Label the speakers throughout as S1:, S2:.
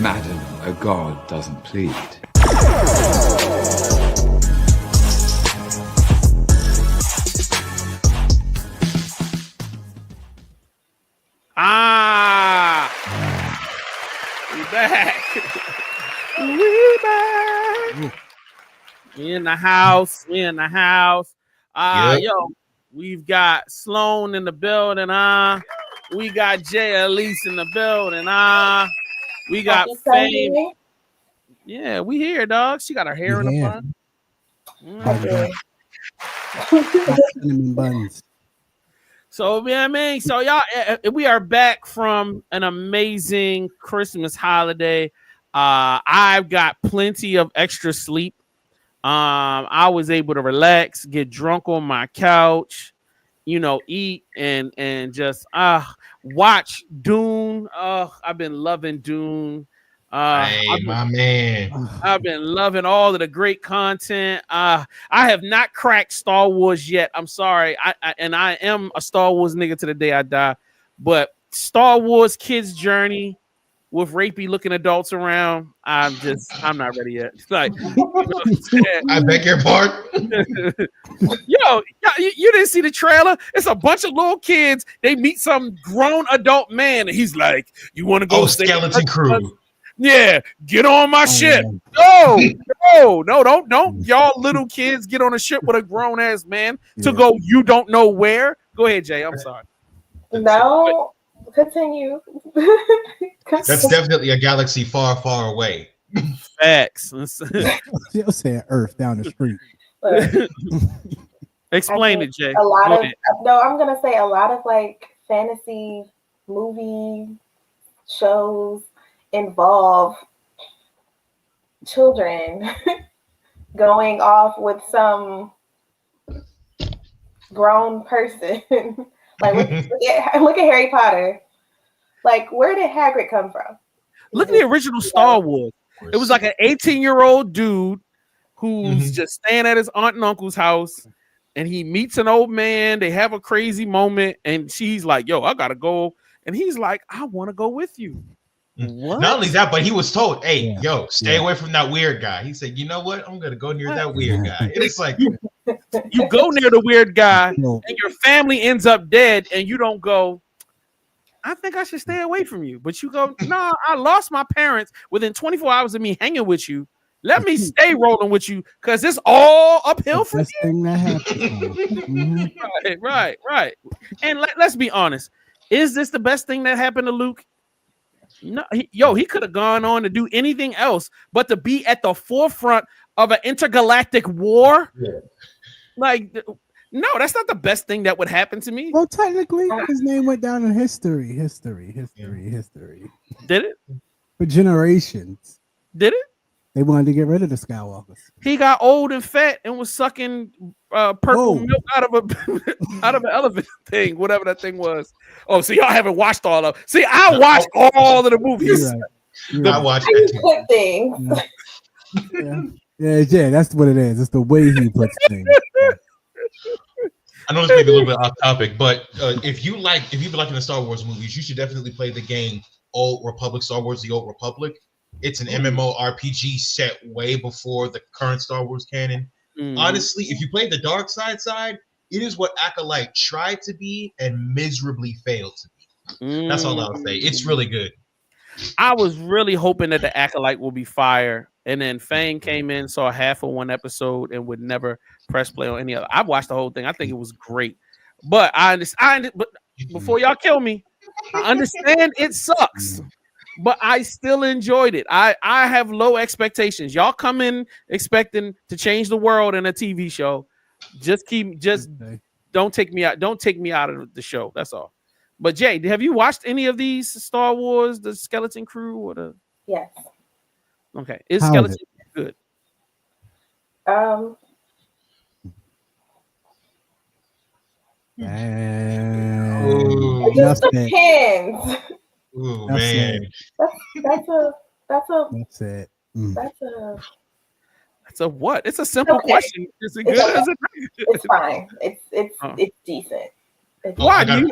S1: Madam, a god doesn't plead.
S2: We back. We back. We in the house. We in the house.
S3: Yep.
S2: Yo, we've got Sloan in the building. We got Jay Elise in the building. We got Fame. Yeah, we here, dog. She got her hair in a bun.
S4: Cinnamon buns.
S2: So, yeah, I mean, so y'all, we are back from an amazing Christmas holiday. I've got plenty of extra sleep. I was able to relax, get drunk on my couch, eat and just watch Dune. I've been loving Dune.
S3: My man.
S2: I've been loving all of the great content. I have not cracked Star Wars yet. I'm sorry. I am a Star Wars nigga to the day I die. But Star Wars Kids Journey with rapey looking adults around, I'm not ready yet. Like,
S3: I beg your pardon.
S2: Yo, you didn't see the trailer? It's a bunch of little kids. They meet some grown adult man, and he's like, "You want to go?"
S3: Skeleton Crew.
S2: Yeah, get on my ship. No, don't y'all little kids get on a ship with a grown ass man to go. You don't know where. Go ahead, Jay. I'm sorry.
S5: No, continue.
S3: That's definitely a galaxy far, far away.
S2: Facts.
S4: You're saying Earth down the street.
S2: Explain it, Jay.
S5: I'm gonna say a lot of like fantasy movie shows involve children going off with some grown person. Like look at Harry Potter. Like, where did Hagrid come from?
S2: Look at the original Star Wars. It was like an 18-year-old dude who's just staying at his aunt and uncle's house, and he meets an old man. They have a crazy moment, and she's like, "Yo, I gotta go," and he's like, "I want to go with you." What?
S3: Not only that, but he was told, "Hey, stay away from that weird guy." He said, "You know what? I'm gonna go near that weird guy." And it's like
S2: you go near the weird guy, and your family ends up dead, and you don't go, "I think I should stay away from you." But you go, "No, I lost my parents within 24 hours of me hanging with you. Let me stay rolling with you because it's all uphill for you."
S4: Thing that happened.
S2: Right. And let's be honest. Is this the best thing that happened to Luke? No, he could have gone on to do anything else, but to be at the forefront of an intergalactic war, like, no, that's not the best thing that would happen to me.
S4: Well, technically, his name went down in history.
S2: Did it?
S4: For generations.
S2: Did it?
S4: They wanted to get rid of the Skywalkers.
S2: He got old and fat and was sucking purple milk out of an elephant thing, whatever that thing was. Oh, so y'all haven't watched all of. See, I watched all of the movies.
S4: Right.
S3: I watched that
S5: things.
S4: Yeah, that's what it is. It's the way he puts things.
S3: I know this may be a little bit off topic, but if you've been liking the Star Wars movies, you should definitely play the game Old Republic, Star Wars: The Old Republic. It's an MMORPG set way before the current Star Wars canon. Honestly, if you play the dark side, it is what Acolyte tried to be and miserably failed to be. That's all I'll say. It's really good.
S2: I was really hoping that the Acolyte will be fire, and then Fang came in, saw half of one episode, and would never press play on any other. I watched the whole thing. I think it was great, but I understand. But before y'all kill me, I understand it sucks, but I still enjoyed it. I have low expectations. Y'all come in expecting to change the world in a TV show. Don't take me out. Don't take me out of the show. That's all. But Jay, have you watched any of these Star Wars, the Skeleton Crew, or the?
S5: Yes.
S2: Okay, is Skeleton good?
S5: It just depends.
S3: Ooh, man.
S5: That's it.
S2: That's a what? It's a simple question. Is it good?
S5: Okay. It's fine. It's decent.
S2: Why do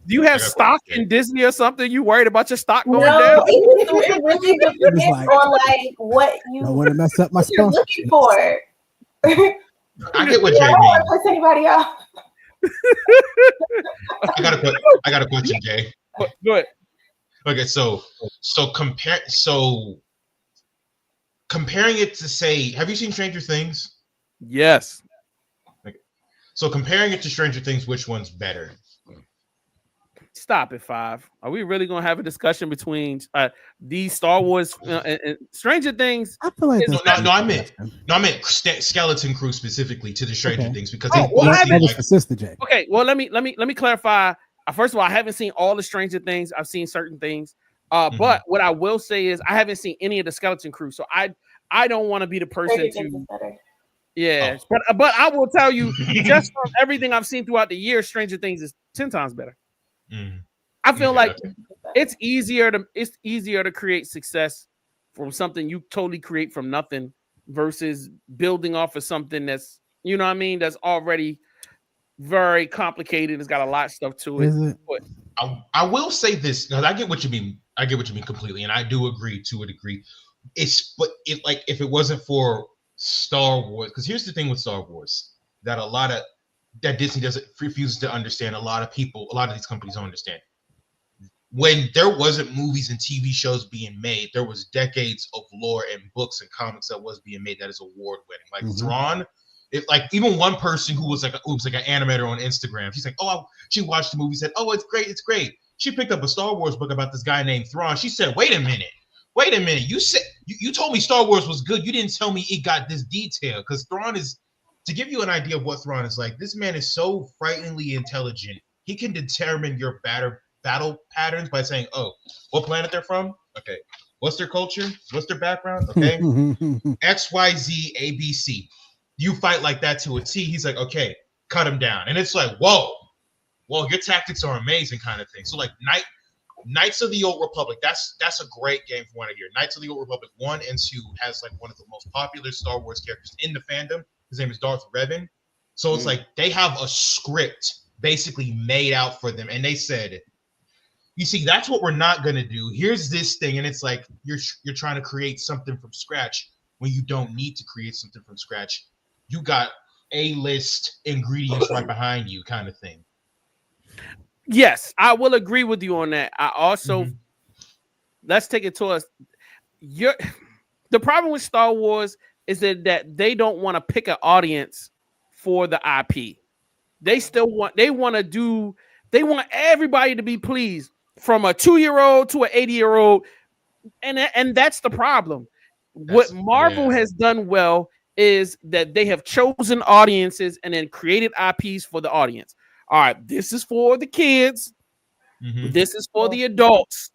S2: Do you have stock in Disney or something? You worried about your stock going
S5: No,
S2: down?
S5: it really depends
S4: like,
S5: on like what
S4: I want to mess up my
S5: what you're looking
S4: sponsorship.
S5: for.
S3: I get what
S5: Yeah,
S3: Jay
S5: I don't want
S3: means.
S5: to piss anybody off.
S3: I got a question, Jay.
S2: Go ahead.
S3: Okay, so comparing it to, say, have you seen Stranger Things?
S2: Yes.
S3: So comparing it to Stranger Things, which one's better?
S2: Stop it, 5. Are we really gonna have a discussion between these Star Wars and Stranger Things?
S4: I feel like
S2: is
S4: that's
S3: No, I meant Skeleton Crew specifically to the Stranger Things because
S2: Oh,
S3: they
S2: well,
S3: both
S2: I
S3: seem
S4: that was
S3: like
S4: for Sister J.
S2: Okay, well let me clarify. First of all, I haven't seen all the Stranger Things. I've seen certain things. But what I will say is I haven't seen any of the Skeleton Crew, so I don't want to be the person to. Yeah, but I will tell you, just from everything I've seen throughout the year, Stranger Things is 10 times better. I feel like it's easier to create success from something you totally create from nothing versus building off of something that's, you know what I mean, that's already very complicated. It's got a lot of stuff to it.
S4: Is it?
S2: But
S3: I will say this because I get what you mean. I get what you mean completely, and I do agree to a degree. If it wasn't for Star Wars, because here's the thing with Star Wars that Disney refuses to understand. A lot of these companies don't understand. When there wasn't movies and TV shows being made, there was decades of lore and books and comics that was being made that is award winning. Like Thrawn, even one person who was like an animator on Instagram, she's like, she watched the movie, said, "Oh, it's great." She picked up a Star Wars book about this guy named Thrawn. She said, "Wait a minute. You said you told me Star Wars was good. You didn't tell me it got this detail." Because Thrawn is, to give you an idea of what Thrawn is like, this man is so frighteningly intelligent. He can determine your battle patterns by saying, "Oh, what planet they're from? Okay. What's their culture? What's their background? Okay. X, Y, Z, A, B, C. You fight like that to a T." He's like, "Okay, cut him down." And it's like, whoa, your tactics are amazing kind of thing. So like Knights of the Old Republic, that's a great game for one of your Knights of the Old Republic 1 and 2 has like one of the most popular Star Wars characters in the fandom. His name is Darth Revan. So it's like they have a script basically made out for them, and they said, "You see, that's what we're not gonna do. Here's this thing," and it's like you're trying to create something from scratch when you don't need to create something from scratch. You got A-list ingredients right behind you, kind of thing.
S2: yes, I will agree with you on that. I also let's take it to us. The problem with Star Wars is that they don't want to pick an audience for the IP. They want everybody to be pleased, from a 2-year-old to an 80-year-old, and that's the problem. What Marvel has done well is that they have chosen audiences and then created IPs for the audience. All right, this is for the kids. This is for the adults.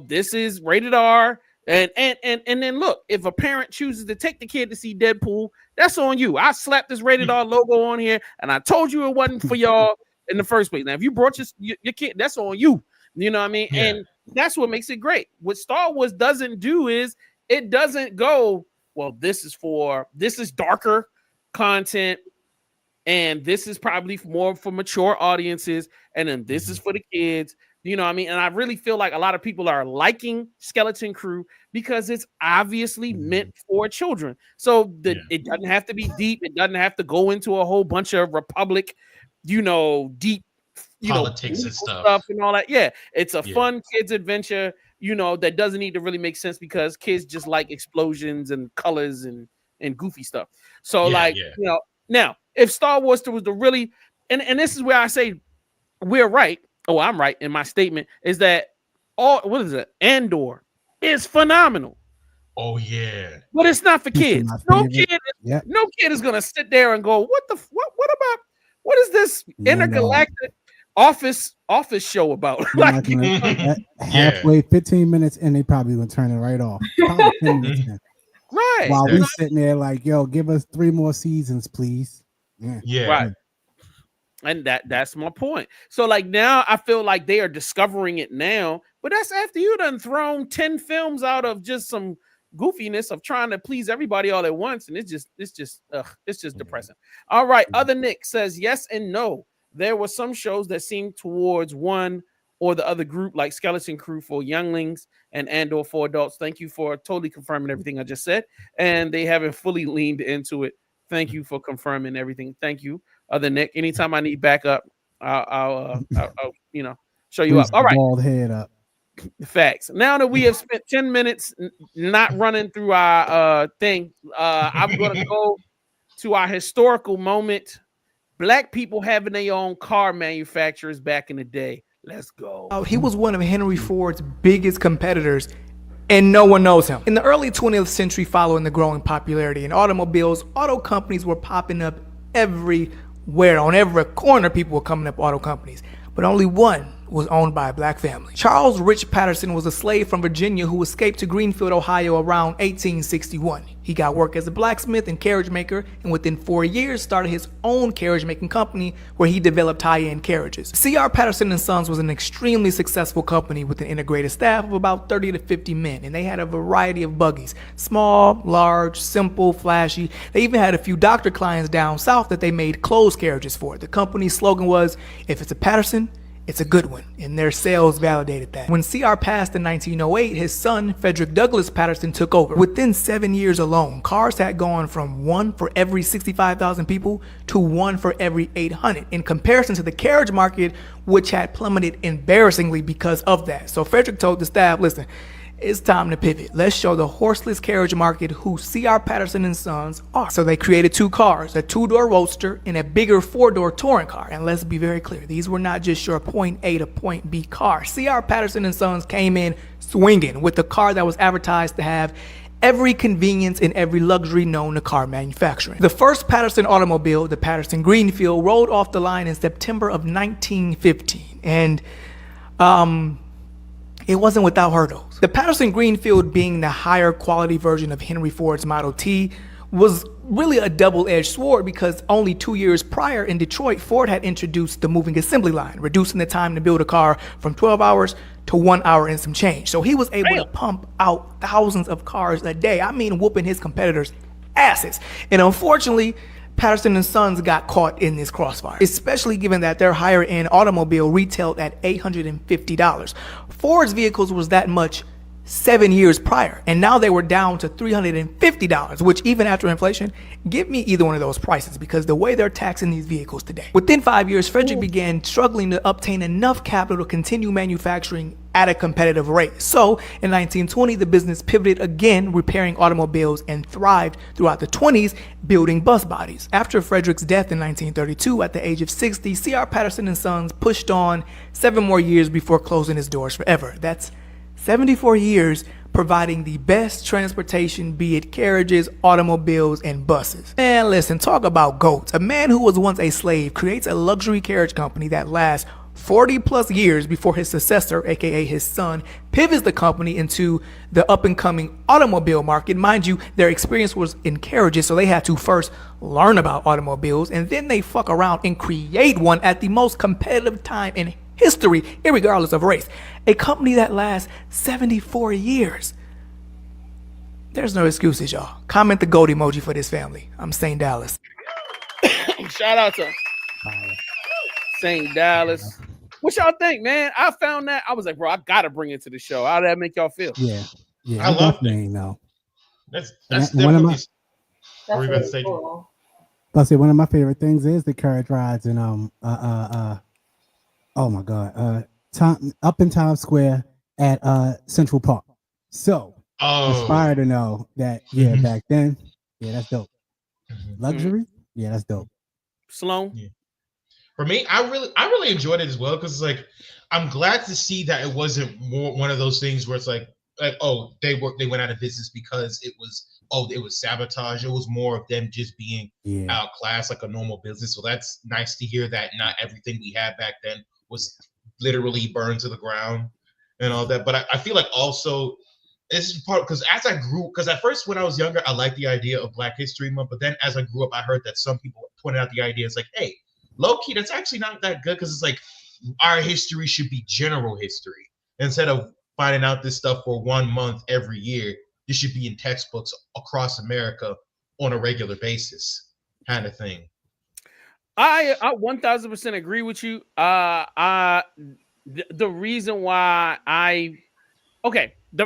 S2: This is rated R. And then look, if a parent chooses to take the kid to see Deadpool, that's on you. I slapped this rated R logo on here, and I told you it wasn't for y'all in the first place. Now, if you brought your kid, that's on you. You know what I mean? Yeah. And that's what makes it great. What Star Wars doesn't do is it doesn't go, well, this is darker content, and this is probably more for mature audiences, and then this is for the kids. You know what I mean? And I really feel like a lot of people are liking Skeleton Crew because it's obviously meant for children. So it doesn't have to be deep. It doesn't have to go into a whole bunch of Republic, deep,
S3: politics and stuff
S2: and all that. Yeah, it's a fun kids adventure, that doesn't need to really make sense because kids just like explosions and colors and goofy stuff. So now if Star Wars was the really, and this is where I say we're right. Oh, I'm right in my statement is that Andor is phenomenal.
S3: Oh yeah,
S2: but it's not for kids. No kid is gonna sit there and go, what is this intergalactic office show about? Like,
S4: halfway, 15 minutes, and they probably gonna turn it right off. Probably 10 minutes in.
S2: Right.
S4: While we sitting there like, yo, give us 3 more seasons, please.
S3: Yeah.
S2: Right. And that's my point. So like now I feel like they are discovering it now, but that's after you done thrown 10 films out of just some goofiness of trying to please everybody all at once. And it's just depressing. All right. Other Nick says yes and no. there were some shows that seemed towards one or the other group, like Skeleton Crew for younglings and Andor for adults. Thank you for totally confirming everything I just said. And they haven't fully leaned into it. Thank you for confirming everything. Thank you, other Nick. Anytime I need backup, I'll show you up. All right.
S4: Bald head up.
S2: Facts. Now that we have spent 10 minutes not running through our thing, I'm going to go to our historical moment. Black people having their own car manufacturers back in the day. Let's go.
S6: He was one of Henry Ford's biggest competitors, and no one knows him. In the early 20th century, following the growing popularity in automobiles, auto companies were popping up everywhere. On every corner, people were coming up auto companies, but only one was owned by a black family. Charles Rich Patterson was a slave from Virginia who escaped to Greenfield, Ohio around 1861. He got work as a blacksmith and carriage maker, and within 4 years started his own carriage making company where he developed high-end carriages. C.R. Patterson & Sons was an extremely successful company with an integrated staff of about 30 to 50 men, and they had a variety of buggies. Small, large, simple, flashy. They even had a few doctor clients down south that they made closed carriages for. The company's slogan was, "If it's a Patterson, it's a good one," and their sales validated that. When CR passed in 1908, his son, Frederick Douglass Patterson, took over. Within 7 years alone, cars had gone from one for every 65,000 people to one for every 800, in comparison to the carriage market, which had plummeted embarrassingly because of that. So Frederick told the staff, listen, it's time to pivot. Let's show the horseless carriage market who C.R. Patterson & Sons are. So they created two cars, a 2-door roadster and a bigger 4-door touring car. And let's be very clear, these were not just your point A to point B car. C.R. Patterson & Sons came in swinging with a car that was advertised to have every convenience and every luxury known to car manufacturing. The first Patterson automobile, the Patterson Greenfield, rolled off the line in September of 1915. And it wasn't without hurdles. The Patterson Greenfield, being the higher quality version of Henry Ford's Model T, was really a double-edged sword because only 2 years prior in Detroit, Ford had introduced the moving assembly line, reducing the time to build a car from 12 hours to 1 hour and some change. So he was able to pump out thousands of cars a day. I mean, whooping his competitors' asses. And unfortunately, Patterson & Sons got caught in this crossfire, especially given that their higher-end automobile retailed at $850. Ford's vehicles was that much 7 years prior, and now they were down to $350, which even after inflation, give me either one of those prices because the way they're taxing these vehicles today. Within 5 years, Frederick began struggling to obtain enough capital to continue manufacturing at a competitive rate. So in 1920, the business pivoted again, repairing automobiles, and thrived throughout the 20s, building bus bodies. After Frederick's death in 1932, at the age of 60, C.R. Patterson & Sons pushed on 7 more years before closing its doors forever. That's 74 years providing the best transportation, be it carriages, automobiles, and buses. And listen, talk about goats. A man who was once a slave creates a luxury carriage company that lasts 40 plus years before his successor, aka his son, pivots the company into the up and coming automobile market. Mind you, their experience was in carriages, so they had to first learn about automobiles, and then they fuck around and create one at the most competitive time in history, irregardless of race. A company that lasts 74 years. There's no excuses, y'all. Comment the goat emoji for this family. I'm St. Dallas.
S2: Shout out to St. Dallas. What y'all think, man? I found that. I was like, bro, I gotta bring it to the show. How did that make y'all feel?
S4: Yeah.
S3: I love
S4: it. No.
S3: That's
S4: one of
S3: definitely.
S4: my.
S5: That's really cool.
S4: I'll say one of my favorite things is the carriage rides and oh my God, up in Times Square at Central Park. So inspired to know that back then, that's dope. Luxury, that's dope.
S2: Sloan.
S3: Yeah. For me, I really enjoyed it as well because it's like I'm glad to see that it wasn't more one of those things where it's like oh they went out of business because it was sabotage. It was more of them just being outclassed like a normal business. So that's nice to hear that not everything we had back then was literally burned to the ground and all that. But I feel like also this is part because as I grew, because at first when I was younger, I liked the idea of Black History Month, but then as I grew up, I heard that some people pointed out the idea. It's like, hey, low key, that's actually not that good because it's like our history should be general history instead of finding out this stuff for 1 month every year. This should be in textbooks across America on a regular basis, kind of thing.
S2: I 1000% agree with you. The reason why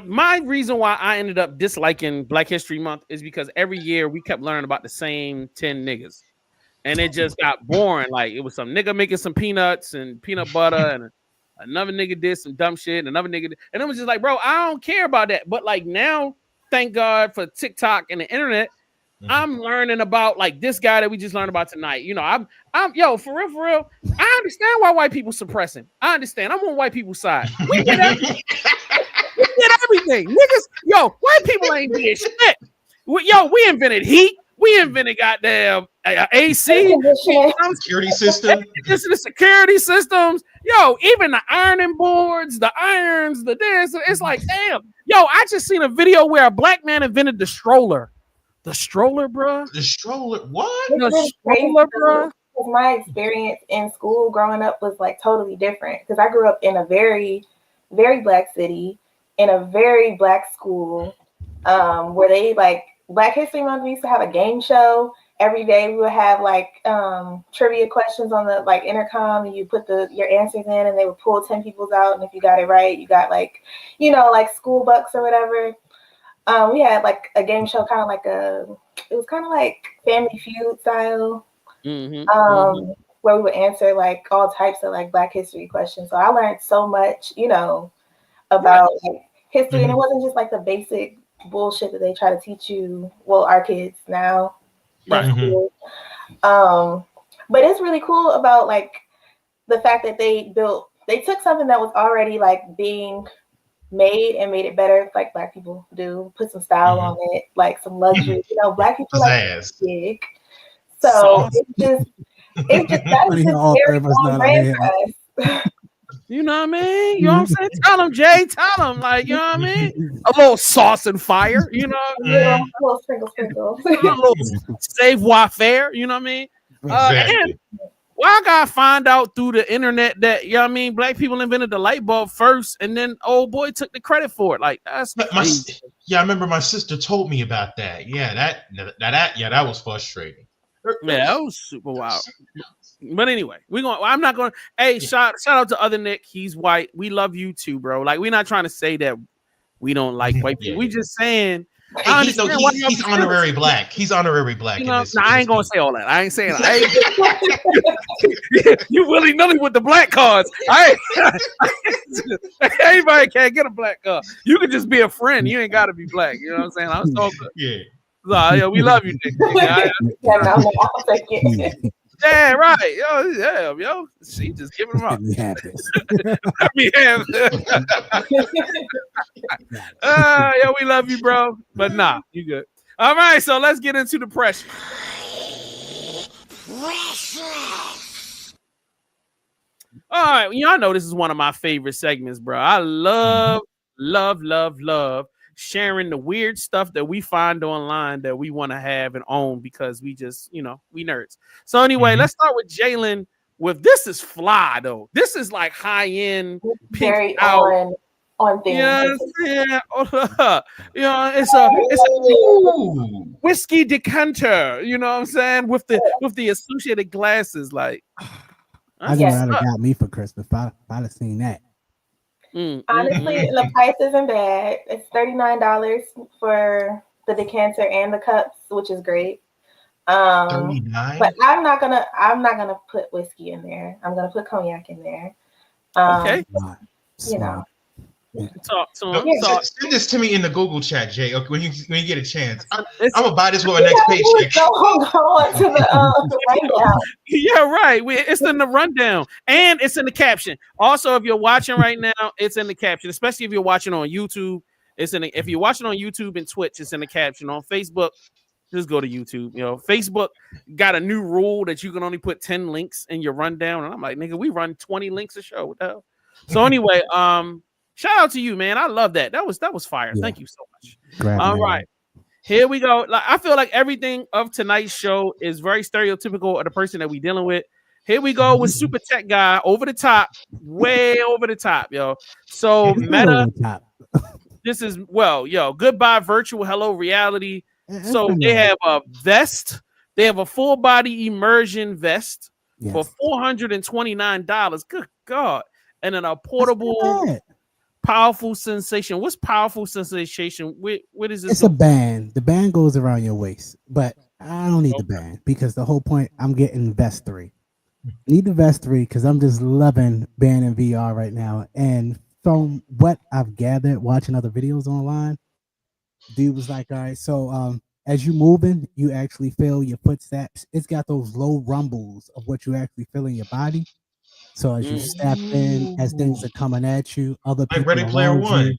S2: my reason why I ended up disliking Black History Month is because every year we kept learning about the same 10 niggas. And it just got boring. Like it was some nigga making some peanuts and peanut butter, and another nigga did some dumb shit, and another nigga and it was just like, bro, I don't care about that. But like now, thank God for TikTok and the internet, I'm learning about like this guy that we just learned about tonight. You know, I'm for real. I understand why white people suppress him. I understand. I'm on white people's side. We did everything. Niggas, white people ain't did shit. We invented heat. We invented goddamn AC,
S3: security system.
S2: This is the security systems. Even the ironing boards, the irons, the this. It's like, damn. I just seen a video where a black man invented the stroller. The stroller, bro.
S3: The stroller. What?
S2: The stroller, bro.
S5: My experience in school growing up was like totally different because I grew up in a very, very black city in a very black school, where they like Black History Month. We used to have a game show every day. We would have like trivia questions on the like intercom, and you put your answers in, and they would pull 10 people's out, and if you got it right, you got like like school bucks or whatever. We had like a game show, kind of like it was kind of like Family Feud style, where we would answer like all types of like Black history questions. So I learned so much, about like history, and it wasn't just like the basic bullshit that they try to teach you. Well, our kids now, right? But it's really cool about like the fact that they took something that was already like being made and made it better, like Black people do. Put some style on it, like some luxury. Black people like big. So it's just that's just very on brand for us.
S2: You know what I mean? You know what I'm saying? Tell him, Jay. Tell him, like, you know what I mean? A little sauce and fire, you know what I mean?
S5: A little sprinkle.
S2: A little savoir faire, you know what I mean?
S3: Exactly.
S2: I gotta find out through the internet that, you know what I mean, Black people invented the light bulb first, and then old boy took the credit for it. Like, that's crazy.
S3: I remember my sister told me about that. Yeah, that was frustrating.
S2: Yeah, that was super wild. But anyway, I'm not going. Hey, shout out to Other Nick. He's white. We love you too, bro. Like, we're not trying to say that we don't like white people. We just saying.
S3: Hey, he's honorary black. He's honorary black.
S2: I ain't gonna say all that. I ain't saying that. You willy nilly with the black cards. Everybody can't get a black card. You can just be a friend. You ain't gotta be black. You know what I'm saying? I was talking.
S3: Yeah.
S2: So, we love you, Nick. Yeah, right. Yo. She just giving them up. We love you, bro. But nah, you good. All right, so let's get into the pressure. All right, y'all know this is one of my favorite segments, bro. I love sharing the weird stuff that we find online that we want to have and own because we just, we nerds. So anyway, let's start with Jalen. With this is fly though. This is like high end,
S5: very on things.
S2: It's a whiskey decanter. You know what I'm saying? With the associated glasses, like.
S4: I think that got me for Christmas. If I'd have seen that.
S5: Honestly, the price isn't bad. It's $39 for the decanter and the cups, which is great. $39. But I'm not gonna put whiskey in there. I'm gonna put cognac in there.
S2: Okay.
S3: Send this to me in the Google chat, Jay. Okay, when you get a chance, I'm gonna buy this with my next paycheck.
S5: Go on to the rundown.
S2: Yeah, right. It's in the rundown, and it's in the caption. Also, if you're watching right now, it's in the caption. Especially if you're watching on YouTube, if you're watching on YouTube and Twitch, it's in the caption. On Facebook, just go to YouTube. Facebook got a new rule that you can only put 10 links in your rundown, and I'm like, nigga, we run 20 links a show. What the hell? So anyway, shout out to you, man. I love that. That was fire. Yeah. Thank you so much. All right. Here we go. Like, I feel like everything of tonight's show is very stereotypical of the person that we dealing with. Here we go with Super Tech Guy. Over the top. Way over the top, yo. So Meta. This is, goodbye virtual, hello reality. So they have a vest. They have a full body immersion vest. for $429. Good God! And then a portable, powerful sensation. What's powerful sensation? What is this?
S4: It's a band. The band goes around your waist, but I don't need the band because the whole point, I'm getting Vest 3. I need the Vest 3 because I'm just loving being in VR right now. And from what I've gathered watching other videos online, dude was like, all right, so as you moving, you actually feel your footsteps. It's got those low rumbles of what you actually feel in your body. So as you step in, as things are coming at you, other people
S3: like Ready Player One.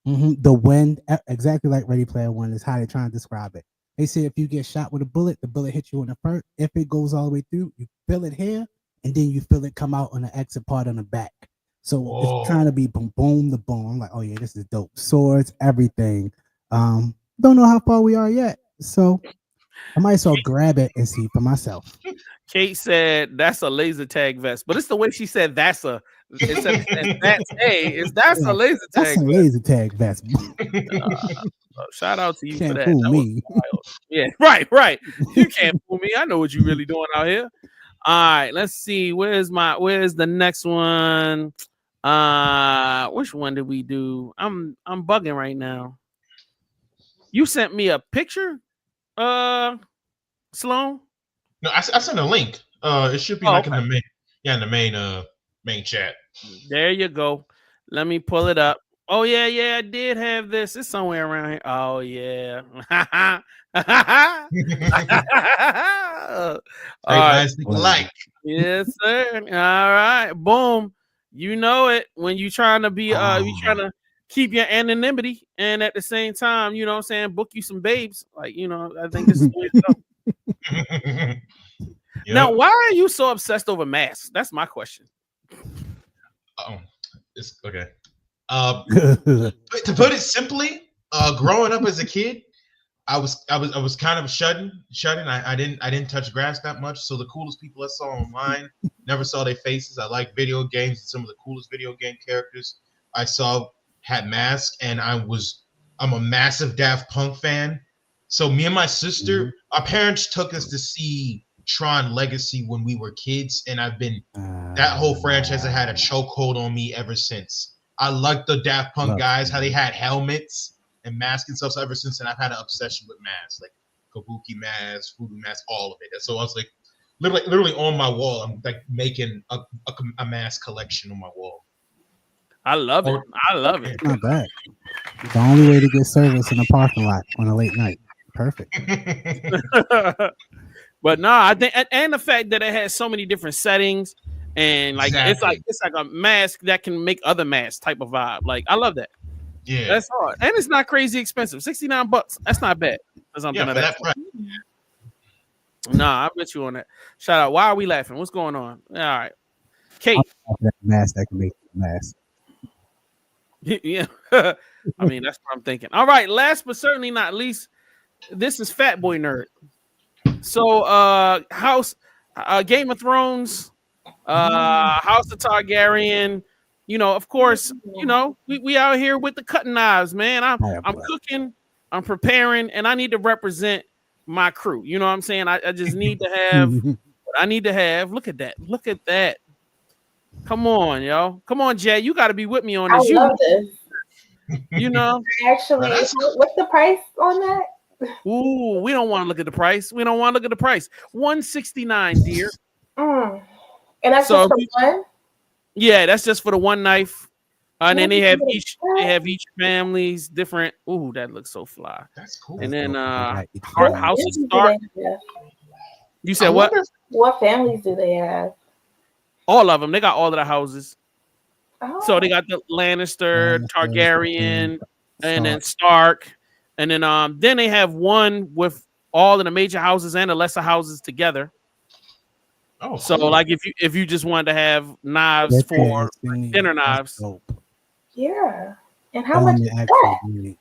S4: The wind, exactly like Ready Player One is how they're trying to describe it. They say if you get shot with a bullet, the bullet hits you in the front. If it goes all the way through, you feel it here, and then you feel it come out on the exit part on the back. So it's trying to be boom, boom, the boom. I'm like, oh yeah, this is dope. Swords, everything. Don't know how far we are yet, so I might as well grab it and see for myself.
S2: Kate said that's a laser tag vest, but it's the way she said that's a. Instead of saying that's a laser tag.
S4: That's a laser tag vest.
S2: Shout out to you
S4: Can't
S2: for that.
S4: Fool
S2: That
S4: me.
S2: Yeah, right. You can't fool me. I know what you really doing out here. All right, let's see. Where's the next one? Which one did we do? I'm bugging right now. You sent me a picture, Sloan?
S3: No, I sent a link. It should be in the main chat.
S2: There you go. Let me pull it up. Oh yeah, I did have this. It's somewhere around here. Oh yeah.
S3: All right. Alike.
S2: Yes, sir. All right. Boom. You know it when you trying to be you trying to keep your anonymity and at the same time, you know what I'm saying, book you some babes. Like, you know, I think this is the way to go. Yep. Now, why are you so obsessed over masks? That's my question.
S3: It's okay. To put it simply, growing up as a kid, I was kind of shutting. I didn't touch grass that much. So the coolest people I saw online, never saw their faces. I like video games. Some of the coolest video game characters I saw had masks, and I'm a massive Daft Punk fan. So me and my sister, our parents took us to see Tron Legacy when we were kids, and I've been that whole franchise has had a chokehold on me ever since. I like the Daft Punk guys, how they had helmets and masks and stuff. So ever since then, I've had an obsession with masks, like kabuki masks, voodoo masks, all of it. So I was like, literally on my wall, I'm like making a mask collection on my wall.
S2: I love it.
S4: Not bad. The only way to get service in a parking lot on a late night. Perfect.
S2: But no, I think, and the fact that it has so many different settings, and like it's like a mask that can make other masks type of vibe. Like, I love that.
S3: Yeah,
S2: that's hard, and it's not crazy expensive. $69. That's not bad for something of that. Nah, I bet you on that. Shout out. Why are we laughing? What's going on? All right, Kate.
S4: Mask that can make a mask.
S2: Yeah, I mean that's what I'm thinking. All right, last but certainly not least, this is Fat Boy Nerd. So, Game of Thrones, House of Targaryen. You know, of course, you know we out here with the cutting knives, man. I'm cooking, I'm preparing, and I need to represent my crew. You know what I'm saying? I just need to have. I need to have. Look at that. Look at that. Come on, yo. Come on, Jay. You got to be with me on this.
S5: I love this.
S2: You know.
S5: Actually, what's the price on that?
S2: Ooh, we don't want to look at the price. We don't want to look at the price. $169, dear.
S5: And that's just for one?
S2: Yeah, that's just for the one knife. And then they have each family's different. Ooh, that looks so fly.
S3: That's cool.
S2: And then House of Stark. You said what?
S5: What families do they have?
S2: All of them. They got all of the houses. Oh. So they got the Lannister, Targaryen, and then Stark. And then they have one with all of the major houses and the lesser houses together. Oh, so cool. Like if you just wanted to have knives for dinner knives.
S5: Yeah. And how much is that?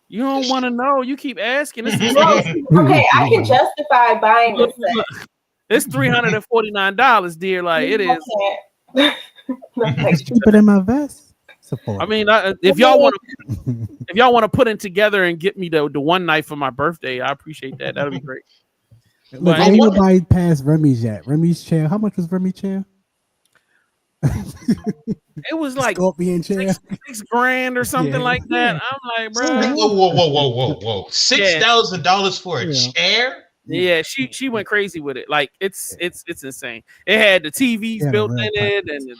S2: You don't want to know. You keep asking.
S5: Okay, I can justify buying this set.
S2: It's $349, dear. Like it is.
S4: It's cheaper than my vest.
S2: I mean, if y'all want to put it together and get me the one knife for my birthday, I appreciate that. That'll be great.
S4: Look, ain't nobody passed Remy's yet. Remy's chair. How much was Remy's chair?
S2: It was like
S4: Scorpion chair.
S2: $6 grand or something like that. I'm like, bro.
S3: Whoa. $6,000 for a chair?
S2: Yeah, she went crazy with it. Like it's insane. It had the TVs built in it, and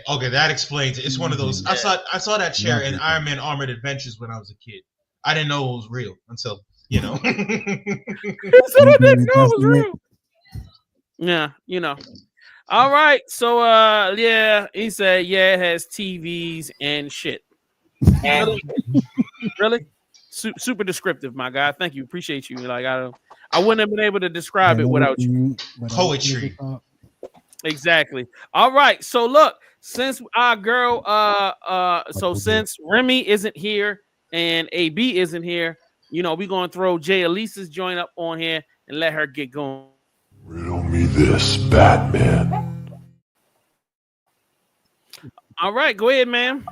S3: okay, that explains it. It's one of those. I saw that chair in Iron Man Armored Adventures when I was a kid. I didn't know it was real until I didn't know it was real.
S2: Yeah, All right, so he said it has TVs and shit. Really? Super descriptive, my guy. Thank you, appreciate you. Like I wouldn't have been able to describe it without you.
S3: Poetry.
S2: Exactly. All right. So look, since our girl, since Remi isn't here and AB isn't here, we're gonna throw Jay Elisa's joint up on here and let her get going.
S7: Riddle me this, Batman.
S2: All right, go ahead, ma'am.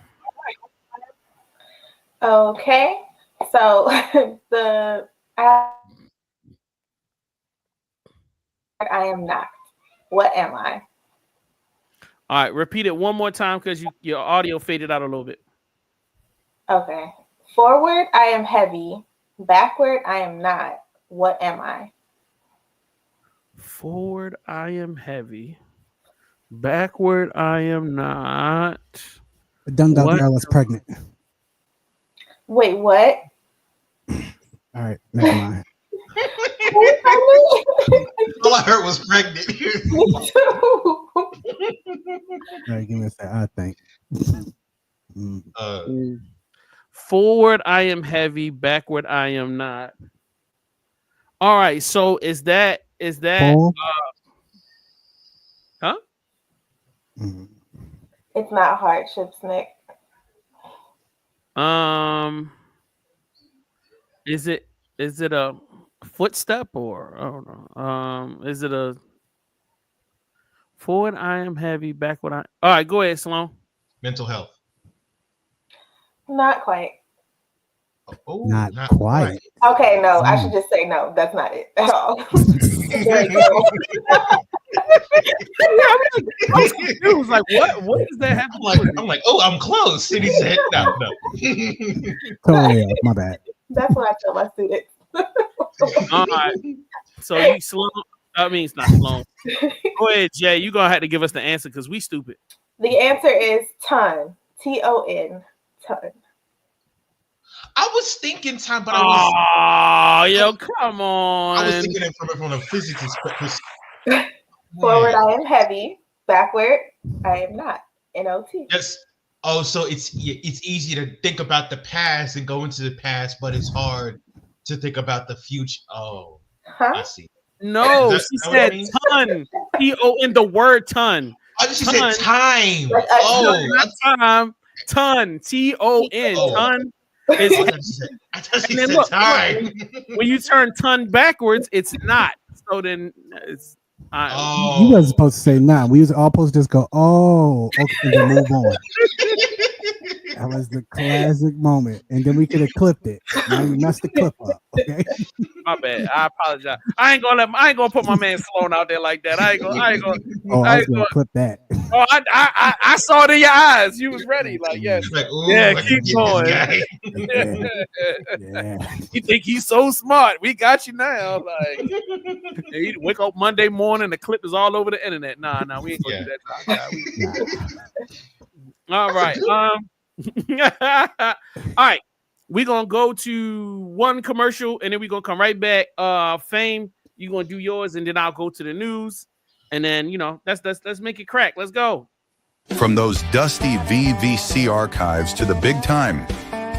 S5: Okay. So I am not. What am I?
S2: All right, repeat it one more time because your audio faded out a little bit.
S5: Okay. Forward, I am heavy. Backward, I am not. What am I?
S2: Forward, I am heavy. Backward, I am not.
S4: The dumb girl is pregnant.
S5: Wait, what?
S4: All right, never mind.
S3: All I heard was pregnant.
S4: All right, give me a second. I think.
S2: Forward, I am heavy. Backward, I am not. All right, so is that huh?
S5: It's not hardships, Nick.
S2: Is it a footstep or I don't know? Is it a forward? I am heavy. Backward. All right, go ahead, Sloan.
S3: Mental health.
S5: Not quite.
S3: Oh,
S4: not quite.
S5: Okay, no, I should just say no. That's not it at all.
S2: It was like, what does that have to do with it?
S3: I'm like, oh, I'm close. And he said, no.
S4: Totally, my bad.
S5: That's what I tell my students.
S2: All right. So you Sloan. I mean, it's not Sloan. Go ahead, Jay. You're going to have to give us the answer because we stupid.
S5: The answer is ton. Ton. Ton.
S3: I was thinking time, but I was.
S2: Oh, yo, come on.
S3: I was thinking it from a physics perspective.
S5: Forward, I am heavy. Backward, I am not. NOT.
S3: Yes. Oh, so it's easy to think about the past and go into the past, but it's hard to think about the future. Oh, I see.
S2: No, she said ton. T-O-N, the word ton.
S3: Oh, she said time.
S2: Not time. Ton. T-O-N. Ton.
S3: I thought she said time.
S2: When you turn ton backwards, it's not. So then it's.
S4: You wasn't supposed to say nah. We was all supposed to just go, okay, and then move on. That was the classic moment, and then we could have clipped it. Now you messed the clip up. Okay.
S2: My bad. I apologize. I ain't gonna put my man Sloan out there like that. I was gonna
S4: clip that.
S2: Oh, I saw it in your eyes. You was ready. Like, yes.
S3: Like,
S2: keep going.
S4: Yeah.
S2: You think he's so smart? We got you now. Like, you wake up Monday morning, the clip is all over the internet. Nah, we ain't gonna do that. All right. All right. We're gonna go to one commercial and then we're gonna come right back. Fame, you're gonna do yours, and then I'll go to the news. And then, let's make it crack. Let's go.
S8: From those dusty VVC archives to the big time,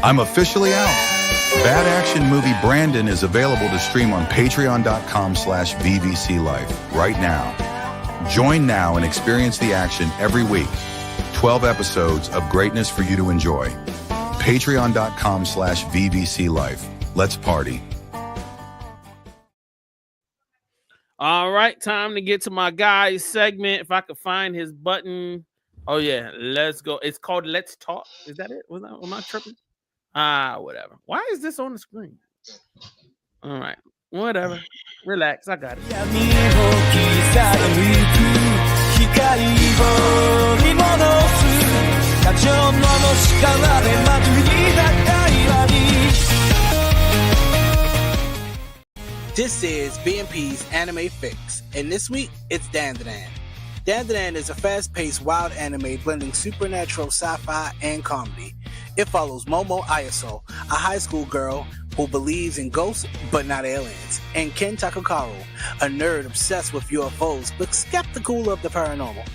S8: I'm officially out. Bad Action Movie Brandon is available to stream on patreon.com/VVC Life right now. Join now and experience the action every week. 12 episodes of greatness for you to enjoy. Patreon.com/VVC Life. Let's party.
S2: All right, time to get to my guy's segment. If I could find his button. Oh, yeah, let's go. It's called Let's Talk. Is that it? Am I tripping? Whatever. Why is this on the screen? All right. Whatever. Relax. I got it.
S9: This is BMP's Anime Fix, and this week it's Dandadan. Dandadan is a fast-paced, wild anime blending supernatural, sci-fi, and comedy. It follows Momo Ayaso, a high school girl who believes in ghosts but not aliens, and Ken Takakaru, a nerd obsessed with UFOs but skeptical of the paranormal.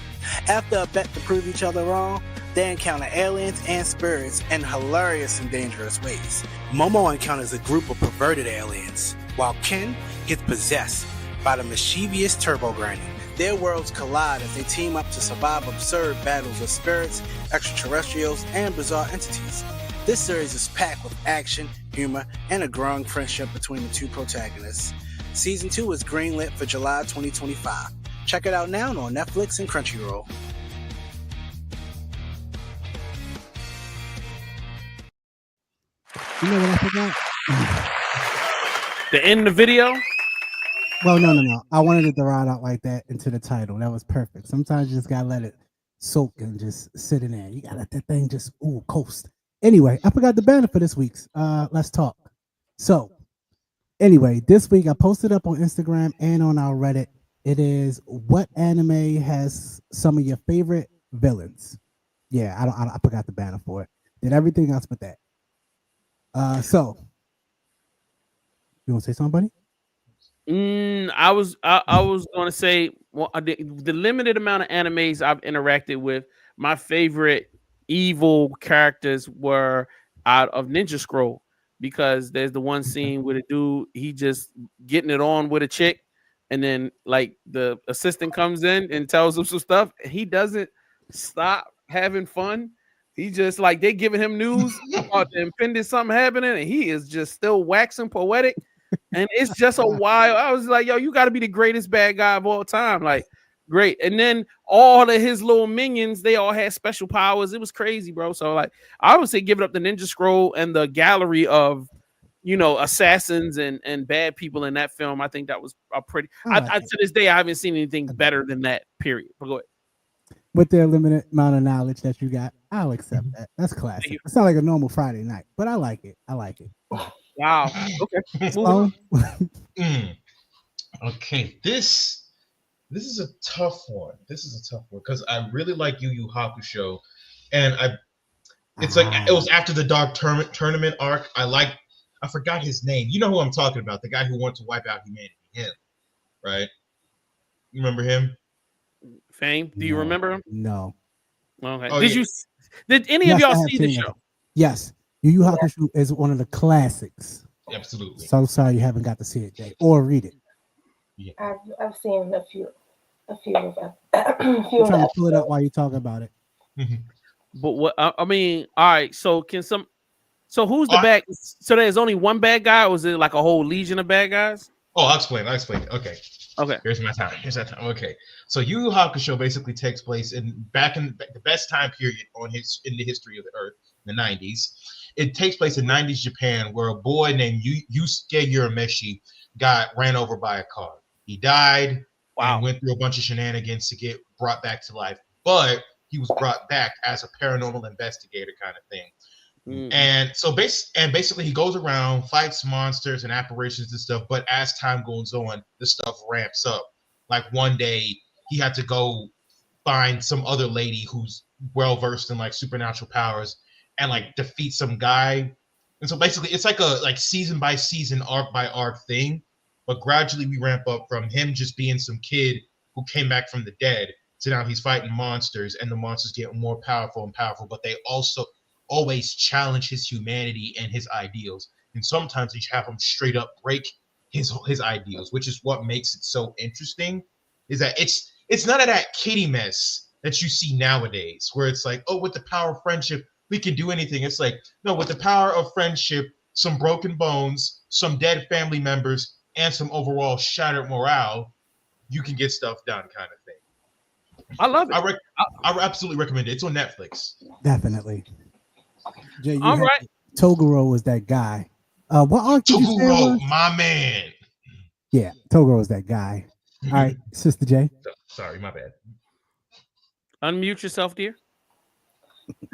S9: After a bet to prove each other wrong, they encounter aliens and spirits in hilarious and dangerous ways. Momo encounters a group of perverted aliens, while Ken gets possessed by the mischievous Turbo Granny. Their worlds collide as they team up to survive absurd battles of spirits, extraterrestrials, and bizarre entities. This series is packed with action, humor, and a growing friendship between the two protagonists. Season 2 is greenlit for July 2025. Check it out now on Netflix and Crunchyroll.
S4: You know what I forgot?
S2: The end of the video?
S4: Well, no. I wanted it to ride out like that into the title. That was perfect. Sometimes you just gotta let it soak and just sit in there. You gotta let that thing just coast. Anyway, I forgot the banner for this week's. Let's talk. So, anyway, this week I posted up on Instagram and on our Reddit. It is what anime has some of your favorite villains. Yeah, I forgot the banner for it. Did everything else but that. So you want to say something, buddy?
S2: I was going to say, well, the limited amount of animes I've interacted with, my favorite evil characters were out of Ninja Scroll, because there's the one scene with a dude, he just getting it on with a chick, and then like the assistant comes in and tells him some stuff, and he doesn't stop having fun. He just like, they giving him news about the impending something happening, and he is just still waxing poetic. And it's just a while. I was like, yo, you got to be the greatest bad guy of all time. Like, great. And then all of his little minions, they all had special powers. It was crazy, bro. So, like, I would say give it up to Ninja Scroll and the gallery of, assassins and bad people in that film. I think that was a pretty. To this day, I haven't seen anything better than that, period. But go ahead.
S4: With the limited amount of knowledge that you got, I'll accept that. That's classic. It's not like a normal Friday night, but I like it.
S2: Wow. Okay.
S3: Okay. This is a tough one. Because I really like Yu Yu Hakusho, and it was after the Dark Tournament arc. I forgot his name. You know who I'm talking about? The guy who wanted to wipe out humanity. Him, right? You remember him?
S2: Fame. Do you remember him?
S4: No.
S2: Okay. Did any of y'all see the show?
S4: Yes. Yu Yu Hakusho is one of the classics.
S3: Absolutely.
S4: So sorry you haven't got to see it, Jay, or read it.
S5: Yeah. I've seen a few of them.
S4: I'm trying to pull it up while you talk about it.
S2: But what I mean, all right. So so who's the bad? So there's only one bad guy, or is it like a whole legion of bad guys?
S3: Oh, I'll explain. Okay. Here's my time. Okay. So Yu Yu Hakusho basically takes place back in the best time period in the history of the Earth, the 90s. It takes place in 90s Japan, where a boy named Yusuke Urameshi ran over by a car. He died.
S2: Wow.
S3: And went through a bunch of shenanigans to get brought back to life. But he was brought back as a paranormal investigator kind of thing. And so basically he goes around, fights monsters and apparitions and stuff, but as time goes on, the stuff ramps up. Like one day he had to go find some other lady who's well versed in like supernatural powers and like defeat some guy. And so basically it's like a season by season, arc by arc thing, but gradually we ramp up from him just being some kid who came back from the dead to now he's fighting monsters, and the monsters get more powerful and powerful, but they also always challenge his humanity and his ideals. And sometimes they have him straight up break his ideals, which is what makes it so interesting, is that it's none of that kiddie mess that you see nowadays, where it's like, oh, with the power of friendship, we can do anything. It's like, no, with the power of friendship, some broken bones, some dead family members, and some overall shattered morale, you can get stuff done kind of thing.
S2: I love it.
S3: I absolutely recommend it. It's on Netflix.
S4: Definitely. Jay,
S2: all right.
S4: Toguro was that guy. What arc did you say?
S3: My man.
S4: Yeah, Toguro is that guy. All right, Sister J.
S3: Sorry, my bad.
S2: Unmute yourself, dear.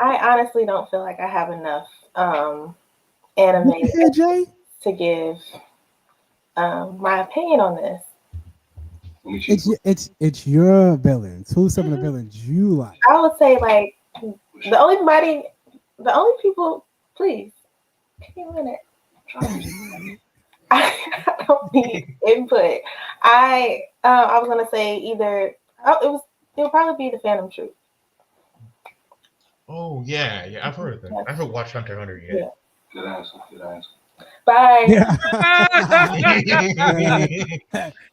S5: I honestly don't feel like I have enough anime
S4: Jay?
S5: to give my opinion on this.
S4: It's your villains. Who's some of the villains you like?
S5: I would say like the only people. Please, give me a minute. I don't need input. I was gonna say either it would probably be the Phantom Troop.
S3: Oh yeah, I've heard of that. I haven't watched Hunter x Hunter yet.
S5: Yeah.
S10: Good answer.
S5: Bye.
S4: Yeah.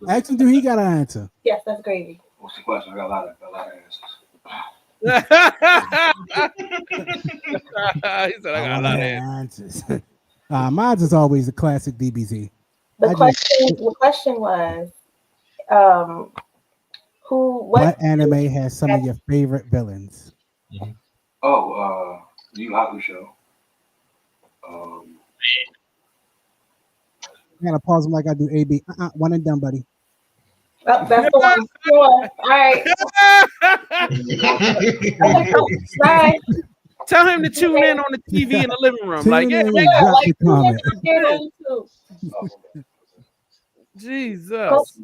S4: Ask him, do he got an answer?
S5: Yes, that's gravy.
S10: What's the question? I got a lot of answers.
S2: He said, I got a lot of answers.
S4: Mine is always a classic DBZ.
S5: The question was,
S4: what anime has some of your favorite villains?
S10: Mm-hmm. Oh, Yu Hakusho.
S4: I gotta pause him like I do AB. One and done, buddy.
S5: Oh, that's the one. All right. Bye.
S2: Tell him to tune in on the TV in the living room. Like, yeah, Jesus.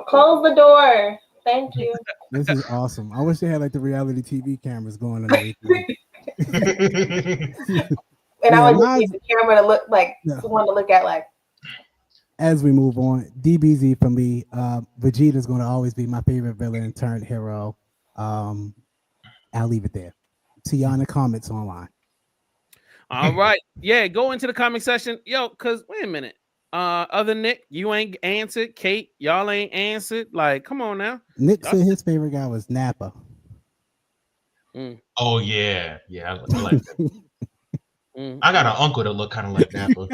S5: Close the door. Thank you.
S4: This is awesome. I wish they had like the reality TV cameras going on everything.
S5: And I would just need the camera to look like someone to look at like.
S4: As we move on, DBZ for me, Vegeta is going to always be my favorite villain turned hero. I'll leave it there. See y'all in the comments online.
S2: All right. Yeah, go into the comment section. Yo, because wait a minute. Other Nick, you ain't answered. Kate, y'all ain't answered. Like, come on now.
S4: Nick said his favorite guy was Nappa.
S3: Oh, yeah. I like that. I got an uncle that look kind of like Nappa.
S2: All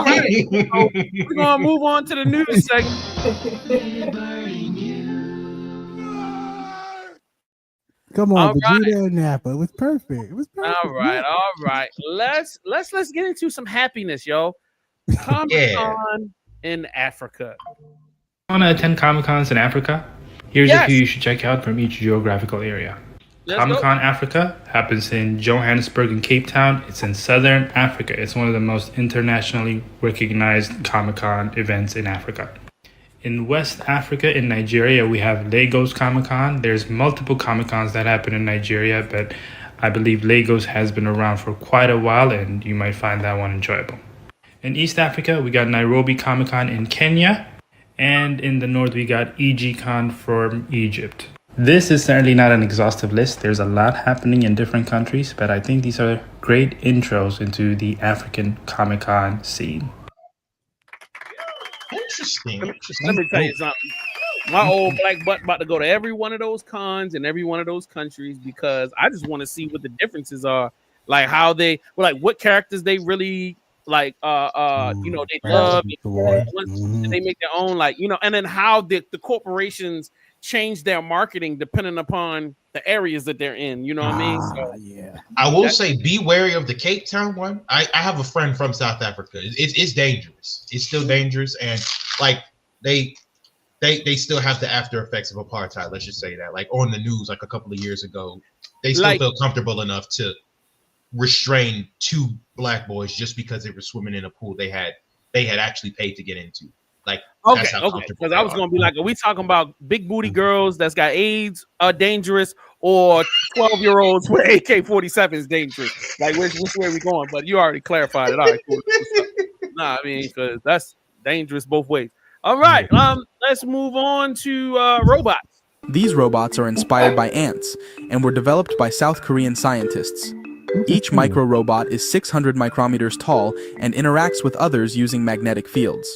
S2: right. So we're going to move on to the news segment.
S4: Come on, Vegeta and Nappa. It was perfect.
S2: All right. Let's get into some happiness, yo. Comic-Con in Africa.
S11: Want to attend Comic-Cons in Africa? Here's a few you should check out from each geographical area. Comic-Con Africa happens in Johannesburg and Cape Town. It's in Southern Africa. It's one of the most internationally recognized Comic-Con events in Africa. In West Africa, in Nigeria, we have Lagos Comic-Con. There's multiple Comic-Cons that happen in Nigeria, but I believe Lagos has been around for quite a while, and you might find that one enjoyable. In East Africa, we got Nairobi Comic-Con in Kenya, and in the north, we got EG-Con from Egypt. This is certainly not an exhaustive list. There's a lot happening in different countries, but I think these are great intros into the African Comic-Con scene.
S3: Interesting.
S2: Let me tell you something. My old black butt about to go to every one of those cons in every one of those countries because I just want to see what the differences are. Like how they, what characters they really they love. They make their own, and then how the corporations change their marketing depending upon the areas that they're in. You know what I mean? So,
S3: I will say, be wary of the Cape Town one. I have a friend from South Africa. It's dangerous. It's still dangerous, and they still have the after effects of apartheid. Let's just say that, on the news, a couple of years ago, they still feel comfortable enough to restrain 2 black boys just because they were swimming in a pool they had actually paid to get into. Because
S2: I was gonna be like, are we talking about big booty girls that's got AIDS are dangerous, or 12-year-olds with AK-47 is dangerous? Which way are we going? But you already clarified it. All right, cool. Nah, I mean, because that's dangerous both ways. All right, let's move on to robots.
S12: These robots are inspired by ants and were developed by South Korean scientists. Each micro robot is 600 micrometers tall and interacts with others using magnetic fields.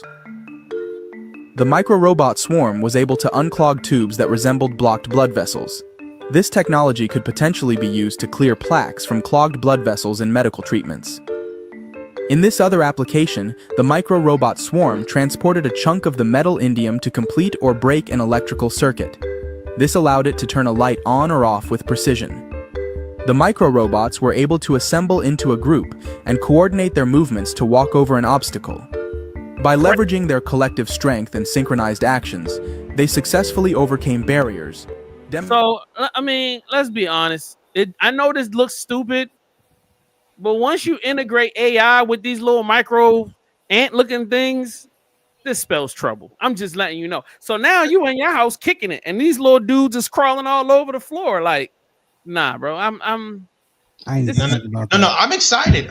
S12: The micro-robot swarm was able to unclog tubes that resembled blocked blood vessels. This technology could potentially be used to clear plaques from clogged blood vessels in medical treatments. In this other application, the micro-robot swarm transported a chunk of the metal indium to complete or break an electrical circuit. This allowed it to turn a light on or off with precision. The micro-robots were able to assemble into a group and coordinate their movements to walk over an obstacle. By leveraging their collective strength and synchronized actions, they successfully overcame barriers.
S2: So, I mean, let's be honest. I know this looks stupid, but once you integrate AI with these little micro ant-looking things, this spells trouble. I'm just letting you know. So now you in your house kicking it, and these little dudes is crawling all over the floor. Like, nah, bro.
S4: I ain't
S3: No,
S4: thinking about that.
S3: I'm excited.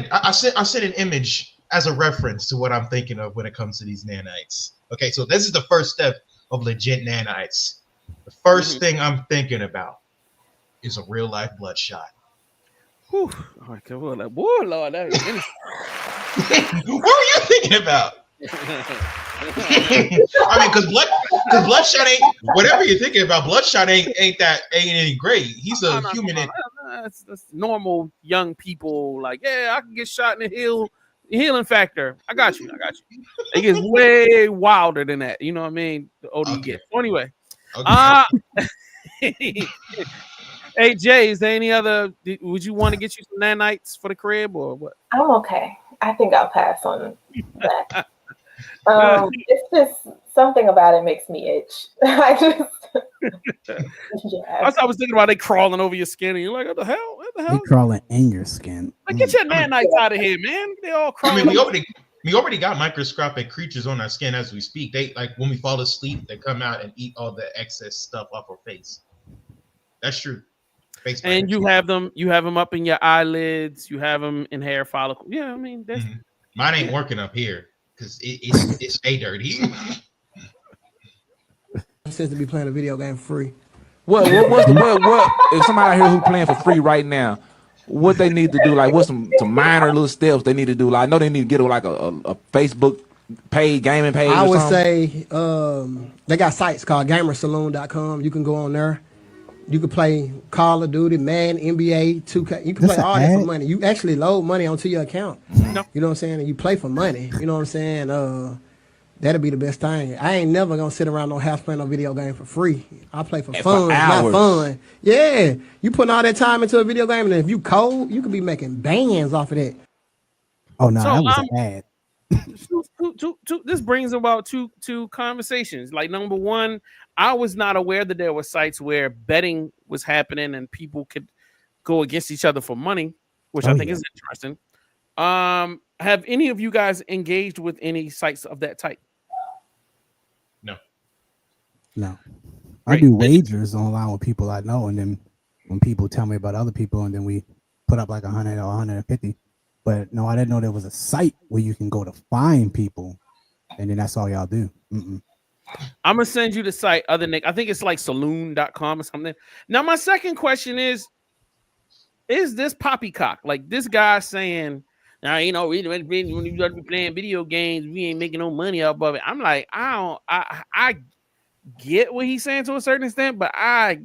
S3: I sent an image as a reference to what I'm thinking of when it comes to these nanites. Okay, so this is the first step of legit nanites. The first thing I'm thinking about is a real life bloodshot.
S2: Whew. Oh, like, whoa, Lord, that was
S3: what were you thinking about? I mean, because Bloodshot ain't whatever you're thinking about. Bloodshot ain't any great. He's a human.
S2: That's normal young people. Like, yeah, I can get shot in the healing factor. I got you. It gets way wilder than that. You know what I mean? The older you get. So anyway, hey Jay, is there any other? Would you want to get you some nanites for the crib or what?
S5: I'm okay. I think I'll pass on that. It's just something about it makes me itch. I
S2: was thinking about they crawling over your skin, and you're like, what the hell?
S4: They crawling in your skin.
S2: Like, get your nanites out of here, man. They all crawling.
S3: I mean, we already got microscopic creatures on our skin as we speak. They like when we fall asleep, they come out and eat all the excess stuff off our face. That's true.
S2: And you have them up in your eyelids. You have them in hair follicles. Yeah, I mean, that's
S3: mine ain't working up here because it's stay dirty.
S13: It says to be playing a video game for free.
S14: What if somebody out here who playing for free right now, what they need to do, like what's some minor little steps they need to do? Like I know they need to get like a Facebook page, gaming page.
S13: I would say they got sites called gamersaloon.com. You can go on there. You can play Call of Duty, Madden, NBA, 2K. You can play all that for money. You actually load money onto your account.
S2: No.
S13: You know what I'm saying? And you play for money. You know what I'm saying? That'll be the best thing. I ain't never gonna sit around no house playing no video game for free. I play for fun, not fun. Yeah. You putting all that time into a video game, and if you cold, you could be making bands off of that.
S4: Oh no, that was bad.
S2: This brings about two conversations. Like, number one, I was not aware that there were sites where betting was happening and people could go against each other for money, which I think is interesting. Have any of you guys engaged with any sites of that type?
S4: No. I do wagers online with people I know, and then when people tell me about other people, and then we put up like 100 or 150. But no, I didn't know there was a site where you can go to find people, and then that's all y'all do. I'm
S2: gonna send you the site, other Nick. I think it's like saloon.com or something. Now, my second question is this poppycock? Like this guy saying, now, you know, when you start playing video games, we ain't making no money off of it. I'm like, I get what he's saying to a certain extent, but I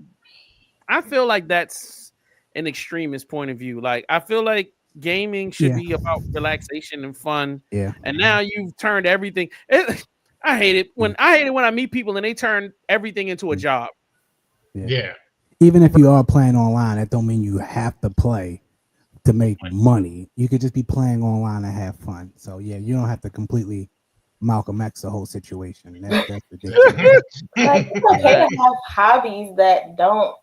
S2: feel like that's an extremist point of view. Like, I feel like gaming should be about relaxation and fun.
S4: Yeah.
S2: And now you've turned everything. I hate it when I meet people and they turn everything into a job.
S3: Yeah.
S4: Even if you are playing online, that don't mean you have to play to make money. You could just be playing online and have fun. So yeah, you don't have to completely Malcolm X the whole situation. That's ridiculous.
S5: Like, it's okay to have hobbies that don't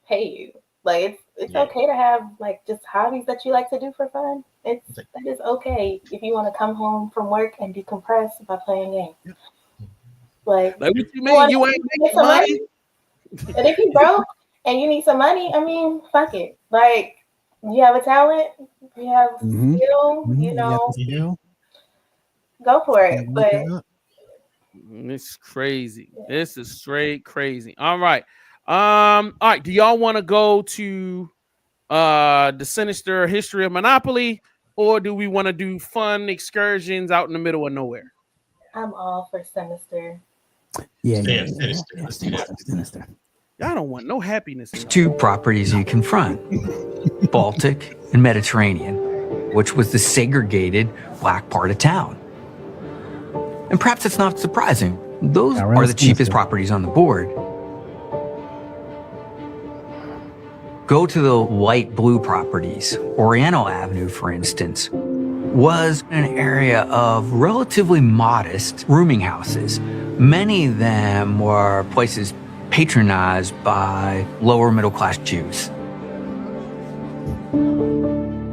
S5: pay you. Like it's okay to have like just hobbies that you like to do for fun. That is okay if you want to come home from work and decompress by playing games. Like
S2: what you mean? You ain't making money?
S5: And if you broke and you need some money, I mean, fuck it. Like, you have a talent, you have skill, you know, go for it. But
S2: it's crazy. This is straight crazy. All right. Do y'all want to go to the sinister history of Monopoly, or do we want to do fun excursions out in the middle of nowhere?
S5: I'm all for sinister.
S4: Sinister.
S2: Y'all don't want no happiness.
S15: Two properties you confront, Baltic and Mediterranean, which was the segregated black part of town. And perhaps it's not surprising. Those are the cheapest properties on the board. Go to the light blue properties, Oriental Avenue, for instance. was an area of relatively modest rooming houses. Many of them were places patronized by lower middle class Jews.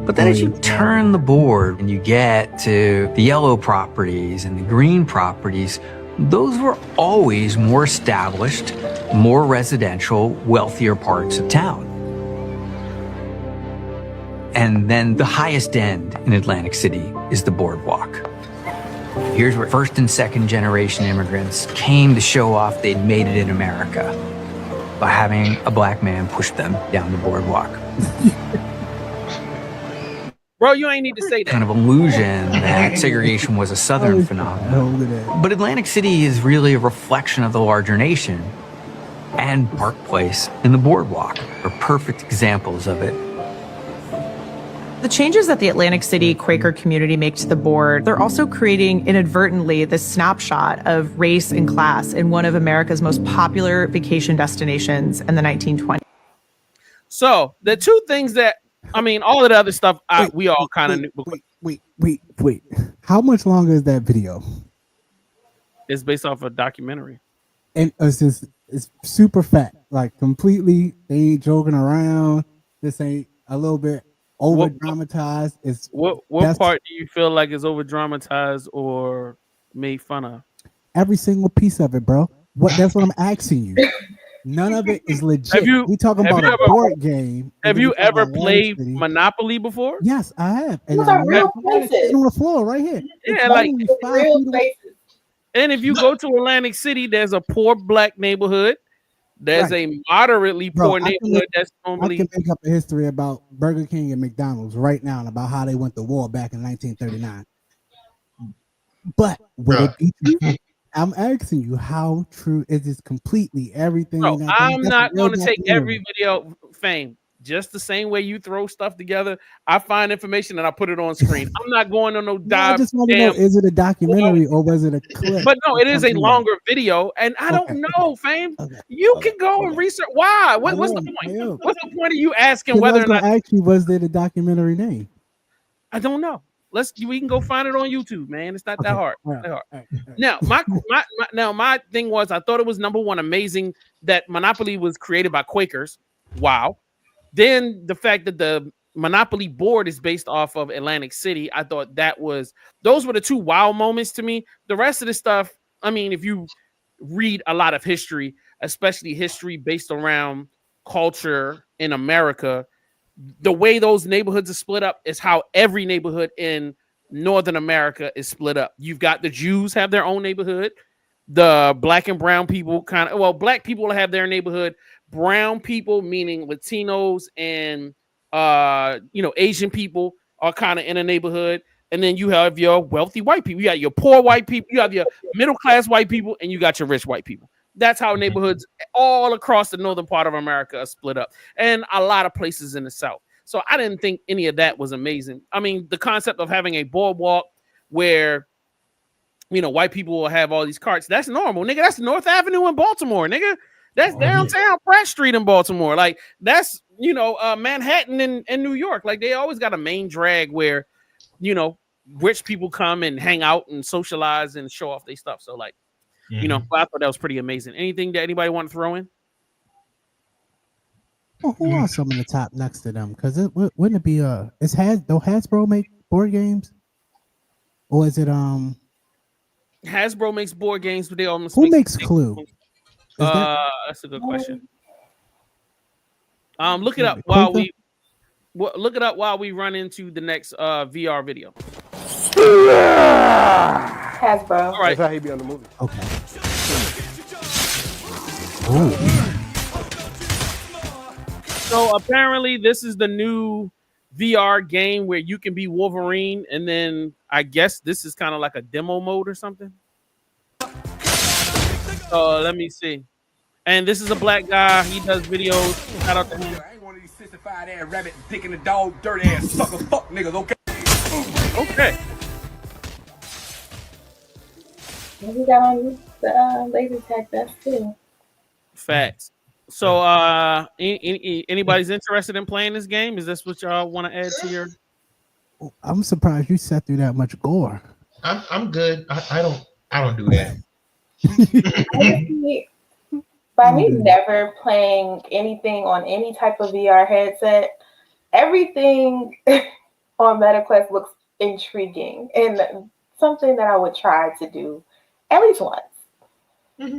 S15: But then as you turn the board and you get to the yellow properties and the green properties, those were always more established, more residential, wealthier parts of town. And then the highest end in Atlantic City is the boardwalk. Here's where first and second generation immigrants came to show off they'd made it in America by having a black man push them down the boardwalk.
S2: Bro, you ain't need to say that.
S15: Kind of illusion that segregation was a Southern phenomenon. But Atlantic City is really a reflection of the larger nation. And Park Place and the boardwalk are perfect examples of it.
S16: The changes that the Atlantic City Quaker community make to the board, they're also creating inadvertently this snapshot of race and class in one of America's most popular vacation destinations in the 1920s.
S2: So the two things that, I mean, all of the other stuff, we all kind of knew.
S4: Wait. How much longer is that video?
S2: It's based off a documentary.
S4: And it's super fat, like completely. They ain't joking around. This ain't a little bit over dramatized. It's
S2: what part do you feel like is over dramatized or made fun of?
S4: Every single piece of it, bro. That's what I'm asking you. None of it is legit. We talking about a board game.
S2: Have you ever played Monopoly before?
S4: Yes, I have. And
S5: those are real places
S4: on the floor right here.
S2: Yeah, like
S5: real places.
S2: And if you go to Atlantic City, there's a poor black neighborhood. There's a moderately poor neighborhood that's normally.
S4: I can make up a history about Burger King and McDonald's right now and about how they went to war back in 1939. But would it be true? I'm asking you, how true is this completely everything?
S2: Bro, I'm not going to take every video fame. Just the same way you throw stuff together, I find information and I put it on screen. I'm not going on no dive.
S4: I just want to know, is it a documentary or was it a clip?
S2: But no, it is a longer video, and I don't know, fame. You can go and research. Why? What's the point? What's the point of you asking whether or not?
S4: Actually, was it a documentary name?
S2: I don't know. We can go find it on YouTube, man. It's not that hard. Now, my thing was, I thought it was number one, amazing that Monopoly was created by Quakers. Wow. Then the fact that the Monopoly board is based off of Atlantic City, I thought those were the two wow moments to me. The rest of the stuff, I mean, if you read a lot of history, especially history based around culture in America, the way those neighborhoods are split up is how every neighborhood in Northern America is split up. You've got the Jews have their own neighborhood. The black and brown people black people have their neighborhood. Brown people, meaning Latinos and Asian people, are kind of in a neighborhood. And then you have your wealthy white people. You got your poor white people. You have your middle class white people, and you got your rich white people. That's how neighborhoods all across the northern part of America are split up, and a lot of places in the South. So I didn't think any of that was amazing. I mean, the concept of having a boardwalk where white people will have all these carts, that's normal, nigga. That's North Avenue in Baltimore, nigga. That's downtown Pratt Street in Baltimore. Like, that's, Manhattan in New York. Like, they always got a main drag where, rich people come and hang out and socialize and show off their stuff. So, like, I thought that was pretty amazing. Anything that anybody want to throw in?
S4: Well, who are some in the top next to them? Because wouldn't it be Hasbro make board games? Or is it
S2: Hasbro makes board games, but they almost
S4: makes Clue?
S2: That's a good question. Look it up while we run into the next VR video.
S5: Hasbro.
S2: All right.
S13: That's how he be on the movie.
S4: Okay. Oh.
S2: So apparently this is the new VR game where you can be Wolverine, and then I guess this is kind of like a demo mode or something. Let me see. And this is a black guy. He does videos. Shout out to him.
S17: I ain't one of these sissified ass rabbit picking the dog, dirty ass suckers, fuck niggas, okay?
S2: Okay.
S5: We got on the laser tag vest too.
S2: Facts. So, anybody's interested in playing this game? Is this what y'all want to add to your?
S4: I'm surprised you sat through that much gore.
S3: I'm good. I don't do that.
S5: Honestly, by me never playing anything on any type of VR headset, everything on MetaQuest looks intriguing and something that I would try to do at least once.
S2: Mm-hmm.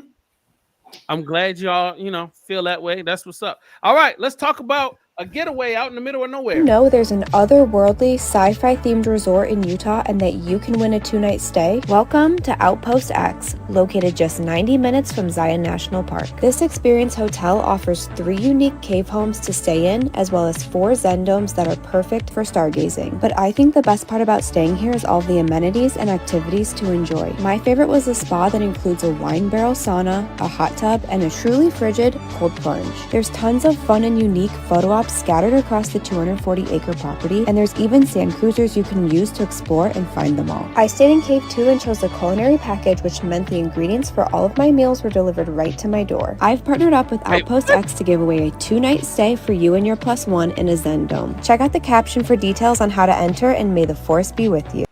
S2: I'm glad y'all, feel that way. That's what's up. All right, let's talk about a getaway out in the middle of nowhere.
S18: You know there's an otherworldly sci-fi themed resort in Utah and that you can win a 2-night stay? Welcome to Outpost X, located just 90 minutes from Zion National Park. This experience hotel offers 3 unique cave homes to stay in, as well as 4 Zen domes that are perfect for stargazing. But I think the best part about staying here is all the amenities and activities to enjoy. My favorite was the spa that includes a wine barrel sauna, a hot tub, and a truly frigid cold plunge. There's tons of fun and unique photo ops scattered across the 240-acre property, and there's even sand cruisers you can use to explore and find them all. I stayed in Cave 2 and chose the culinary package, which meant the ingredients for all of my meals were delivered right to my door. I've partnered up with Outpost X to give away a 2-night stay for you and your +1 in a Zen dome. Check out the caption for details on how to enter, and may the force be with you.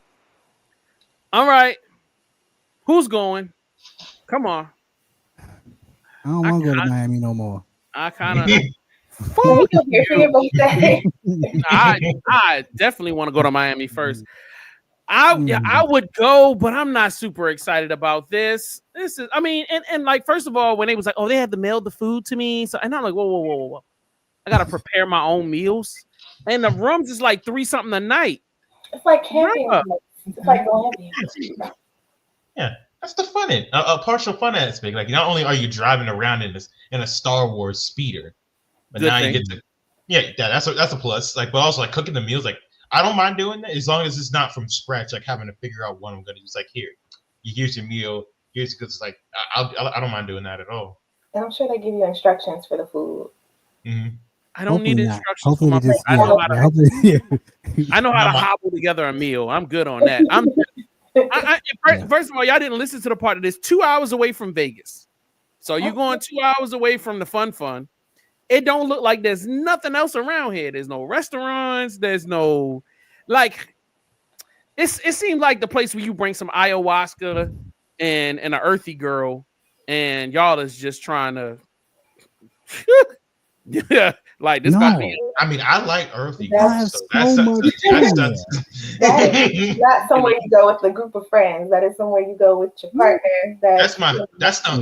S2: All right. Who's going? Come on.
S4: I don't want to go to Miami no more.
S2: I kind of... I definitely want to go to Miami first. I would go, but I'm not super excited about this. This is, and like, first of all, when they was like, oh, they had to mail the food to me, so and I'm like, whoa. I gotta prepare my own meals, and the rooms is like $3 a night.
S5: It's like camping. It's like glamping.
S3: Yeah, that's the fun a partial fun aspect. Like, not only are you driving around in a Star Wars speeder, but now you get to that's a plus. Like, but also like cooking the meals. Like, I don't mind doing that as long as it's not from scratch. Like having to figure out what I'm gonna use. Like, here's your meal. Here's because like I don't mind doing that at all.
S5: And I'm sure they give you instructions for the food.
S3: Mm-hmm.
S2: I don't need instructions
S4: for my
S2: food. I know how to hobble together a meal. I'm good on that. First of all, y'all didn't listen to the part of this. 2 hours away from Vegas, so you're going 2 hours away from the fun. It don't look like there's nothing else around here. There's no restaurants. There's no it seems like the place where you bring some ayahuasca and an earthy girl, and y'all is just trying to like this about to be.
S3: I like earthy.
S5: That's not somewhere you go with a group of friends. That is somewhere you go with your partner.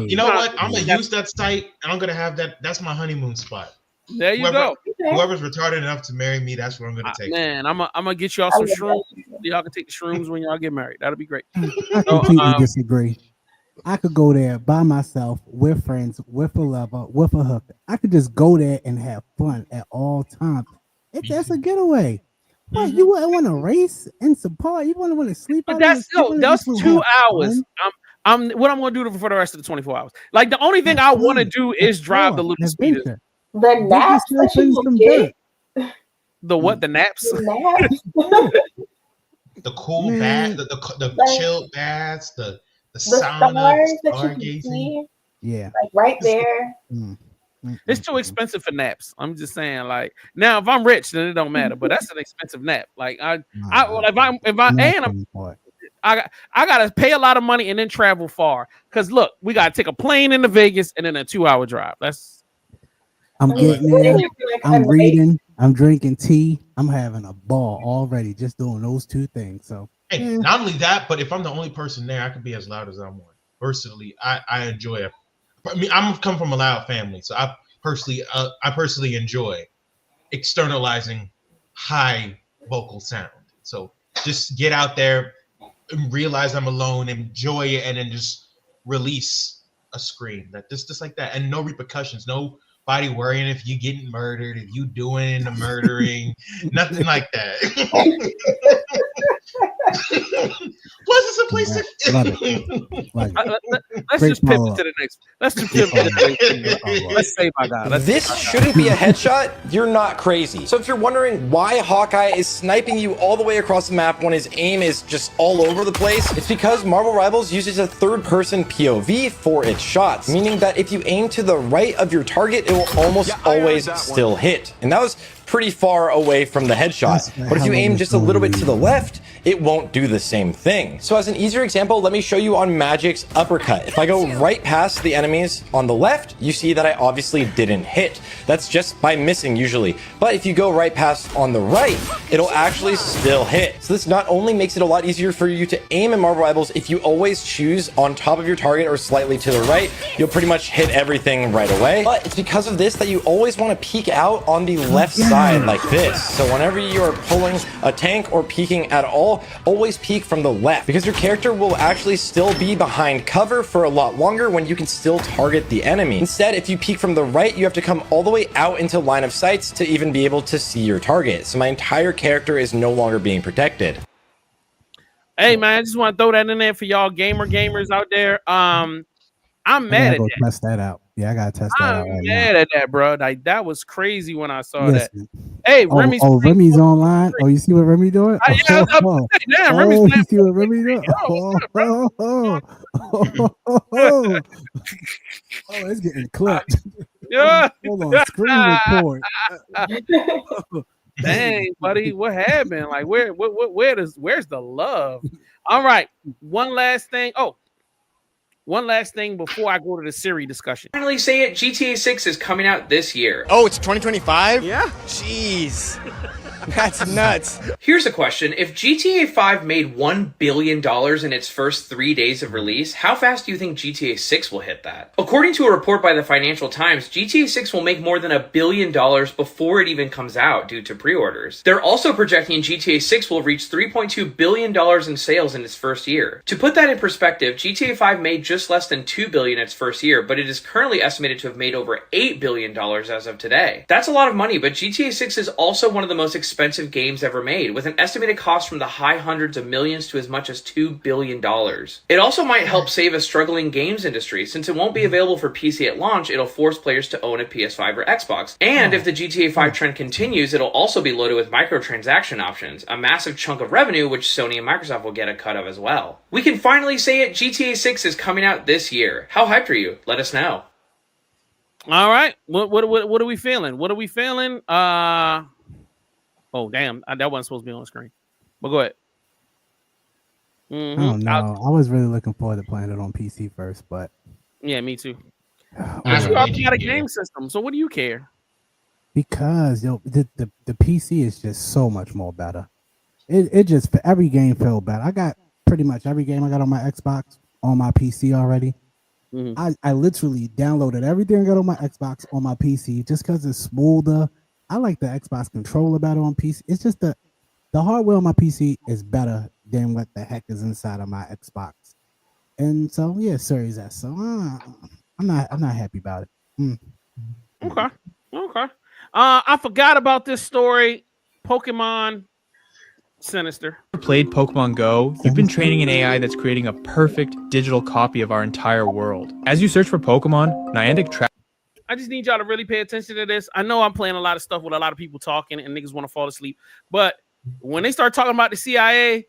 S3: You know what? I'm gonna use that site, and I'm gonna have that. That's my honeymoon spot.
S2: There you go.
S3: Whoever's retarded enough to marry me, that's where I'm gonna take.
S2: Man, I'm gonna get y'all some shrooms. Y'all can take the shrooms when y'all get married. That'll be great.
S4: I completely disagree. I could go there by myself, with friends, with a lover, with a hooker. I could just go there and have fun at all times. That's a getaway. What, you wouldn't want to race and support? You wouldn't want to sleep?
S2: But that's 2 hours. What I'm gonna do for the rest of the 24 hours. Like, the only thing I want to do is drive the little speeder.
S5: The naps that you get.
S2: The what? The naps?
S3: The cool bath, the chilled baths, the sauna, stargazing.
S4: Yeah,
S5: like right there.
S2: It's too expensive for naps. I'm just saying, like, now if I'm rich, then it don't matter. But that's an expensive nap. Like I gotta pay a lot of money and then travel far. Cause look, we gotta take a plane into Vegas and then a 2-hour drive.
S4: I'm getting there. I'm reading. I'm drinking tea. I'm having a ball already just doing those 2 things. So
S3: hey, not only that, but if I'm the only person there, I can be as loud as I want. Personally, I enjoy it. I'm come from a loud family, so I personally enjoy externalizing high vocal sound. So just get out there and realize I'm alone, enjoy it, and then just release a scream that just like that, and no repercussions, nobody worrying if you getting murdered, if you doing the murdering, nothing like that. Plus, PlayStation.
S4: Love it.
S2: Let's
S4: Great
S2: just pivot
S4: follow-up.
S2: to the next. Let's just pivot to the next. Let's say my God.
S19: This shouldn't be a headshot. You're not crazy. So if you're wondering why Hawkeye is sniping you all the way across the map when his aim is just all over the place, it's because Marvel Rivals uses a third-person POV for its shots, meaning that if you aim to the right of your target, it will almost always still hit. And that was pretty far away from the headshot. But if you aim just a little bit to the left, it won't do the same thing. So as an easier example, let me show you on Magic's uppercut. If I go right past the enemies on the left, you see that I obviously didn't hit. That's just by missing usually. But if you go right past on the right, it'll actually still hit. So this not only makes it a lot easier for you to aim in Marvel Rivals, if you always choose on top of your target or slightly to the right, you'll pretty much hit everything right away. But it's because of this that you always want to peek out on the left side like this. So whenever you are pulling a tank or peeking at all, always peek from the left, because your character will actually still be behind cover for a lot longer when you can still target the enemy. Instead, if you peek from the right, you have to come all the way out into line of sight to even be able to see your target. So my entire character is no longer being protected.
S2: Hey man, I just want to throw that in there for y'all gamers out there. I'm mad at that.
S4: Test that out. Yeah, I gotta test that out.
S2: I'm mad at that, bro. Like that was crazy when I saw that.
S4: Hey,
S2: Remi's
S4: Remi's online. Oh, you see what Remi doing?
S2: Damn, Remi's
S4: you see what Remi doing? It's getting clipped.
S2: Yeah.
S4: Hold on, screen record.
S2: Dang, buddy, what happened? Like, where's the love? All right, one last thing before I go to the Siri discussion.
S20: Finally say it, GTA 6 is coming out this year.
S21: Oh, it's 2025? Yeah. Jeez. That's nuts.
S20: Here's a question. If GTA 5 made $1 billion in its first 3 days of release, how fast do you think GTA 6 will hit that? According to a report by the Financial Times, GTA 6 will make more than $1 billion before it even comes out due to pre-orders. They're also projecting GTA 6 will reach $3.2 billion in sales in its first year. To put that in perspective, GTA 5 made just less than $2 billion its first year, but it is currently estimated to have made over $8 billion as of today. That's a lot of money, but GTA 6 is also one of the most expensive games ever made, with an estimated cost from the high hundreds of millions to as much as $2 billion. It also might help save a struggling games industry. Since it won't be available for PC at launch, it'll force players to own a PS5 or Xbox. And if the GTA 5 trend continues, it'll also be loaded with microtransaction options, a massive chunk of revenue which Sony and Microsoft will get a cut of as well. We can finally say it, GTA 6 is coming out this year. How hyped are you? Let us know.
S2: All right, what are we feeling? What are we feeling? Oh, damn. That wasn't supposed to be on the screen. But go ahead.
S4: I don't know. I was really looking forward to playing it on PC first, but...
S2: Yeah, me too. You already got a game system, so what do you care?
S4: Because the PC is just so much more better. It just, for every game, felt better. I got pretty much every game I got on my Xbox on my PC already. I literally downloaded everything I got on my Xbox on my PC just because it's smoother. I like the Xbox controller better on PC. It's just the hardware on my PC is better than what the heck is inside of my Xbox. And so yeah, Series S. So I'm not happy about it.
S2: Okay. I forgot about this story. Pokemon Sinister.
S22: Played Pokemon Go, you've been training an AI that's creating a perfect digital copy of our entire world. As you search for Pokemon, Niantic tracks.
S2: I just need y'all to really pay attention to this. I know I'm playing a lot of stuff with a lot of people talking and niggas want to fall asleep. But when they start talking about the CIA,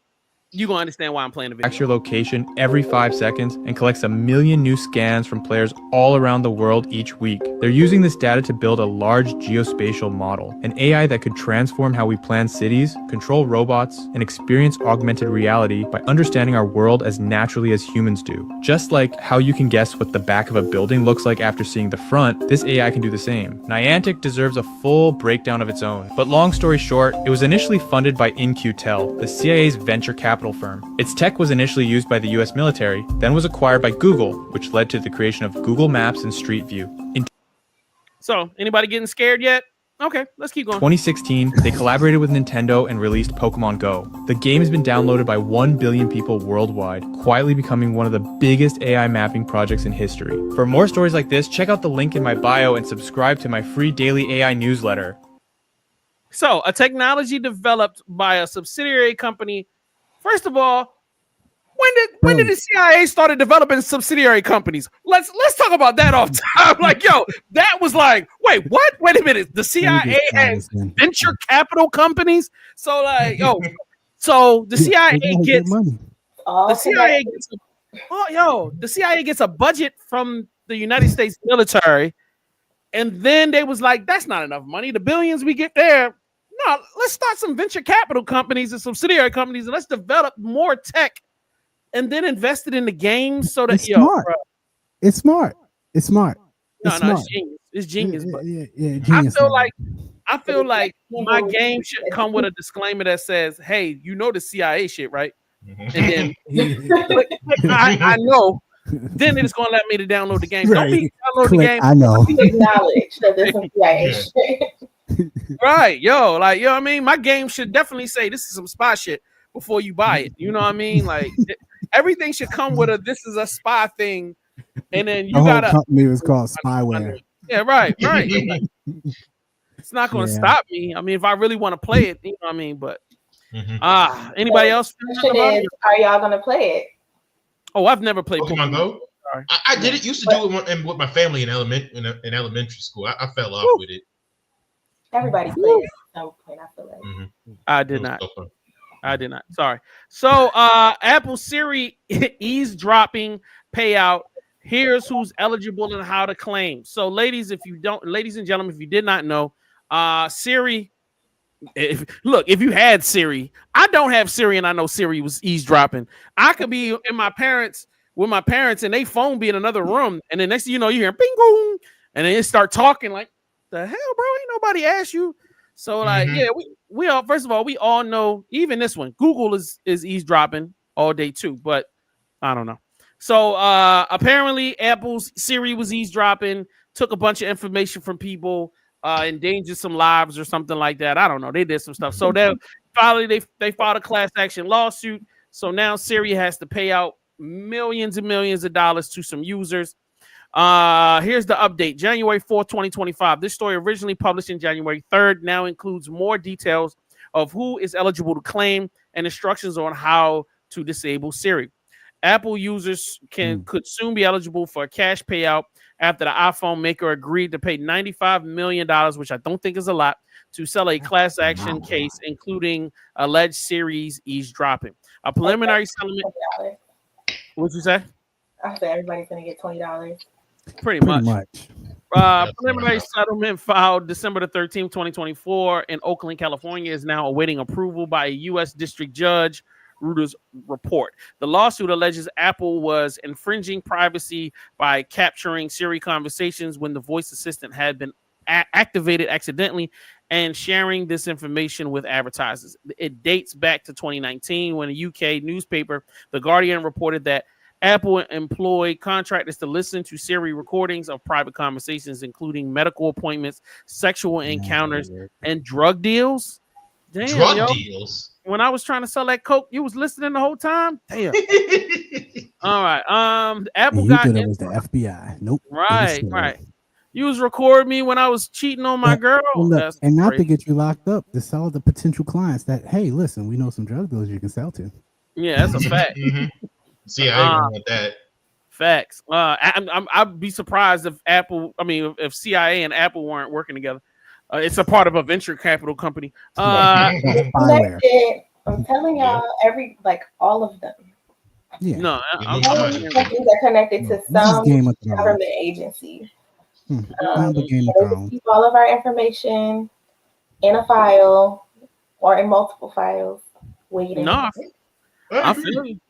S2: you're going to understand why I'm playing the video.
S22: Tracks your location every 5 seconds and collects 1 million new scans from players all around the world each week. They're using this data to build a large geospatial model, an AI that could transform how we plan cities, control robots, and experience augmented reality by understanding our world as naturally as humans do. Just like how you can guess what the back of a building looks like after seeing the front, this AI can do the same. Niantic deserves a full breakdown of its own. But long story short, it was initially funded by In-Q-Tel, the CIA's venture capital firm. Its tech was initially used by the US military, then was acquired by Google, which led to the creation of Google Maps and Street View.
S2: So, anybody getting scared yet? Okay, let's keep going.
S22: 2016, they collaborated with Nintendo and released Pokemon Go. The game has been downloaded by 1 billion people worldwide, quietly becoming one of the biggest AI mapping projects in history. For more stories like this, check out the link in my bio and subscribe to my free daily AI newsletter.
S2: So, a technology developed by a subsidiary company. First of all, When did the CIA started developing subsidiary companies? Let's talk about that off top. Like, yo, that was like, wait, what? Wait a minute. The CIA has venture capital companies. So like, yo, so the CIA gets
S4: money.
S2: The CIA gets the CIA gets a budget from the United States military, and then they was like, that's not enough money. The billions we get there. No, let's start some venture capital companies and subsidiary companies, and let's develop more tech. And then invested in the game so that
S4: it's smart. It's smart.
S2: No,
S4: smart.
S2: it's genius. It's genius. But
S4: genius,
S2: I feel like my game should come with a disclaimer that says, "Hey, you know the CIA shit, right?" And then I know. Then it's gonna let me to download the game. Don't be download the game.
S4: I know.
S5: Acknowledge that there's some CIA shit.
S2: Right, yo, like, you know what I mean? My game should definitely say this is some spy shit before you buy it. You know what I mean? Like, everything should come with a this is a spy thing, and then you gotta.
S4: Company was called spyware.
S2: Yeah, right. It's not gonna stop me. I mean, if I really want to play it, you know what I mean. But anybody else?
S5: Are y'all gonna play it?
S2: Oh, I've never played
S3: Pokemon Go. I did it. Used to do it with my family in elementary school. I fell off with it.
S5: Everybody played it at some point. I feel like.
S2: I did not. I did not. Sorry. So Apple Siri eavesdropping payout. Here's who's eligible and how to claim. So ladies and gentlemen, if you did not know, Siri, if you had Siri, I don't have Siri and I know Siri was eavesdropping. I could be with my parents and they phone be in another room, and then next thing you know, you hear bing boom, and then they start talking like, the hell, bro, ain't nobody asked you. So like, yeah, we all, first of all, we all know, even this one, Google is eavesdropping all day too, but I don't know. So apparently Apple's Siri was eavesdropping, took a bunch of information from people, endangered some lives or something like that. I don't know. They did some stuff. So they filed a class action lawsuit. So now Siri has to pay out millions and millions of dollars to some users. Here's the update. January 4th, 2025. This story originally published in January 3rd now includes more details of who is eligible to claim and instructions on how to disable Siri. Apple users could soon be eligible for a cash payout after the iPhone maker agreed to pay $95 million, which I don't think is a lot, to sell a class action case, including alleged Siri's eavesdropping. A preliminary settlement. What'd you say?
S5: I said everybody's gonna get $20.
S2: Pretty much. Preliminary settlement filed December the 13th, 2024 in Oakland, California is now awaiting approval by a U.S. district judge, Reuters report. The lawsuit alleges Apple was infringing privacy by capturing Siri conversations when the voice assistant had been activated accidentally and sharing this information with advertisers. It dates back to 2019 when a UK newspaper, The Guardian, reported that Apple employed contractors to listen to Siri recordings of private conversations, including medical appointments, sexual encounters, and drug deals. Damn,
S3: drug deals?
S2: When I was trying to sell that Coke, you was listening the whole time? Damn. All right. Apple got
S4: it was the FBI. Nope.
S2: Right. You was recording me when I was cheating on my girl.
S4: Look, and not to get you locked up, to sell the potential clients that, hey, listen, we know some drug dealers you can sell to.
S2: Yeah, that's a fact.
S3: See, I ain't want that.
S2: Facts. I'd be surprised if if CIA and Apple weren't working together. It's a part of a venture capital company.
S5: I'm telling y'all, all of them.
S4: Yeah.
S2: No,
S5: companies are connected to some government agency. Keep all of our information in a file or in multiple files. Waiting.
S2: No, I feel you.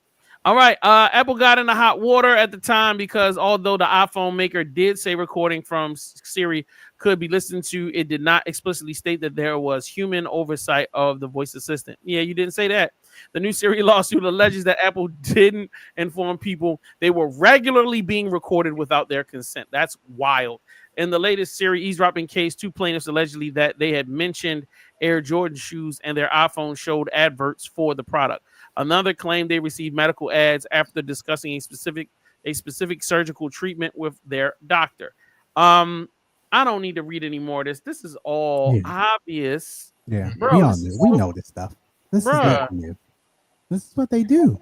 S2: All right. Apple got in the hot water at the time because although the iPhone maker did say recording from Siri could be listened to, it did not explicitly state that there was human oversight of the voice assistant. Yeah, you didn't say that. The new Siri lawsuit alleges that Apple didn't inform people they were regularly being recorded without their consent. That's wild. In the latest Siri eavesdropping case, two plaintiffs allegedly that they had mentioned Air Jordan shoes and their iPhone showed adverts for the product. Another claimed they received medical ads after discussing a specific surgical treatment with their doctor. I don't need to read any more of this. This is all obvious.
S4: Yeah,
S2: bro,
S4: we know this stuff. This is what they do.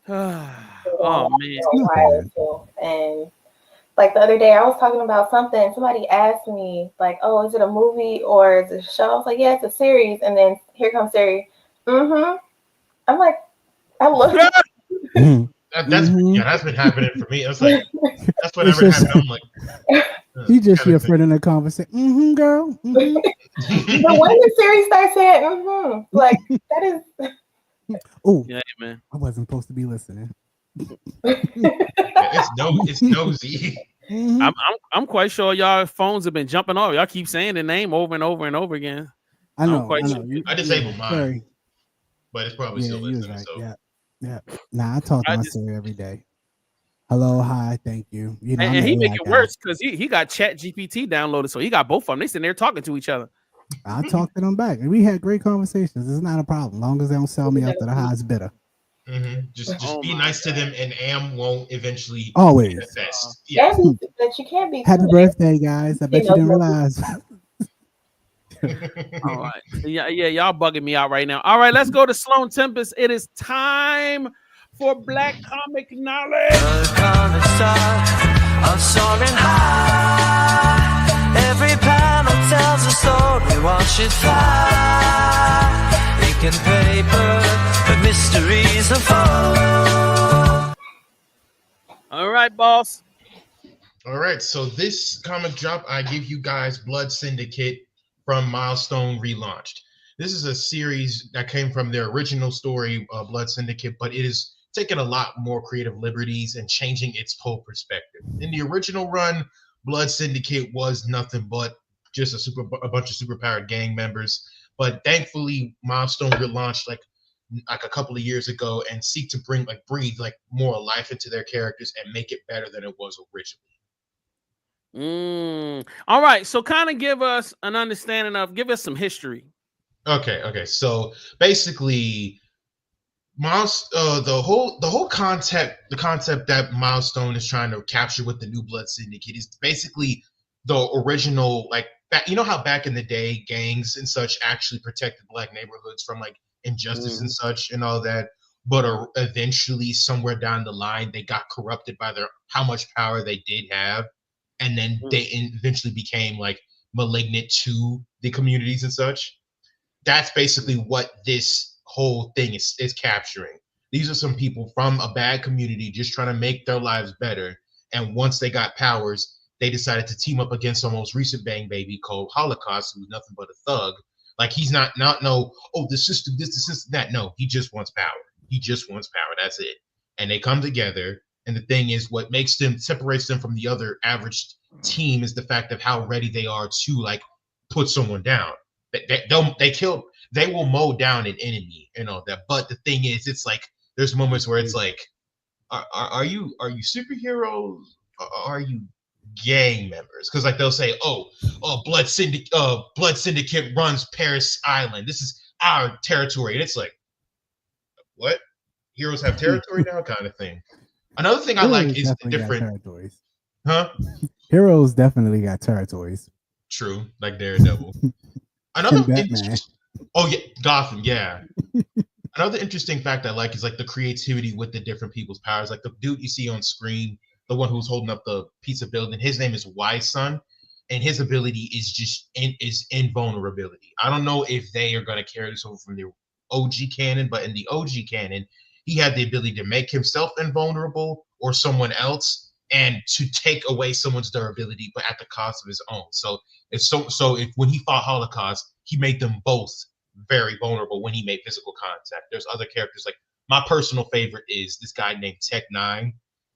S2: Oh man.
S5: And like the other day, I was talking about something. Somebody asked me, like, "Oh, is it a movie or is it a show?" I was like, "Yeah, it's a series." And then here comes Siri. I'm like, I look.
S3: That's been happening for me. I was like, that's whatever happened. I'm like,
S4: he just your friend in the conversation. Girl.
S5: But when the Siri starts saying, like that is.
S4: Oh,
S2: yeah, man.
S4: I wasn't supposed to be listening.
S3: It's nosy.
S2: I'm quite sure y'all phones have been jumping off. Y'all keep saying the name over and over and over again.
S4: I know.
S2: Sure.
S3: I disabled mine,
S4: Sorry.
S3: but it's probably still listening.
S4: Right.
S3: So
S4: yeah. Nah, I talk to my Siri every day. Hello, hi, thank you. You know,
S2: and he make it worse because he got Chat GPT downloaded, so he got both of them. They sitting there talking to each other.
S4: I talk to them back, and we had great conversations. It's not a problem, long as they don't sell me out to the highest bidder.
S3: Just be nice to them, and Am won't eventually
S4: always.
S3: manifest.
S5: Yeah, but you can't be.
S4: Happy birthday, guys! I bet you didn't realize.
S2: All right, yeah, y'all bugging me out right now. All right, let's go to Sloan Tempest. It is time for Black Comic Knowledge.
S1: Soaring high, every panel tells a story. Watch it fly, ink and paper, the mysteries unfold.
S2: All right, boss.
S3: All right, so this comic drop, I give you guys Blood Syndicate from Milestone Relaunched. This is a series that came from their original story, Blood Syndicate, but it is taking a lot more creative liberties and changing its whole perspective. In the original run, Blood Syndicate was nothing but just a bunch of superpowered gang members. But thankfully, Milestone relaunched like a couple of years ago and seek to breathe more life into their characters and make it better than it was originally.
S2: All right, so kind of give us an understanding of, give us some history.
S3: Okay. So basically, the whole concept that Milestone is trying to capture with the new Blood Syndicate is basically the original, you know how back in the day gangs and such actually protected black neighborhoods from like injustice and such and all that, but eventually somewhere down the line they got corrupted by how much power they did have, and then they eventually became like malignant to the communities and such. That's basically what this whole thing is capturing. These are some people from a bad community just trying to make their lives better, and once they got powers, they decided to team up against our most recent bang baby called Holocaust, who's nothing but a thug. Like, he's not the system, the system, that. No, he just wants power. That's it. And they come together, and the thing is, what separates them from the other average team is the fact of how ready they are to like put someone down. They will mow down an enemy and all that. But the thing is, it's like there's moments where it's like, are you superheroes? Or are you gang members? Because like they'll say, Blood Syndicate runs Paris Island. This is our territory, and it's like, what? Heroes have territory now, kind of thing. Another thing I like is the different
S4: territories.
S3: Huh?
S4: Heroes definitely got territories.
S3: True, like Daredevil. Gotham, yeah. Another interesting fact I like is like the creativity with the different people's powers. Like the dude you see on screen, the one who's holding up the piece of building, his name is Wise Son, and his ability is just invulnerability. I don't know if they are going to carry this over from the OG canon, but in the OG canon, he had the ability to make himself invulnerable or someone else, and to take away someone's durability, but at the cost of his own. So if when he fought Holocaust, he made them both very vulnerable when he made physical contact. There's other characters, like my personal favorite is this guy named Tech 9.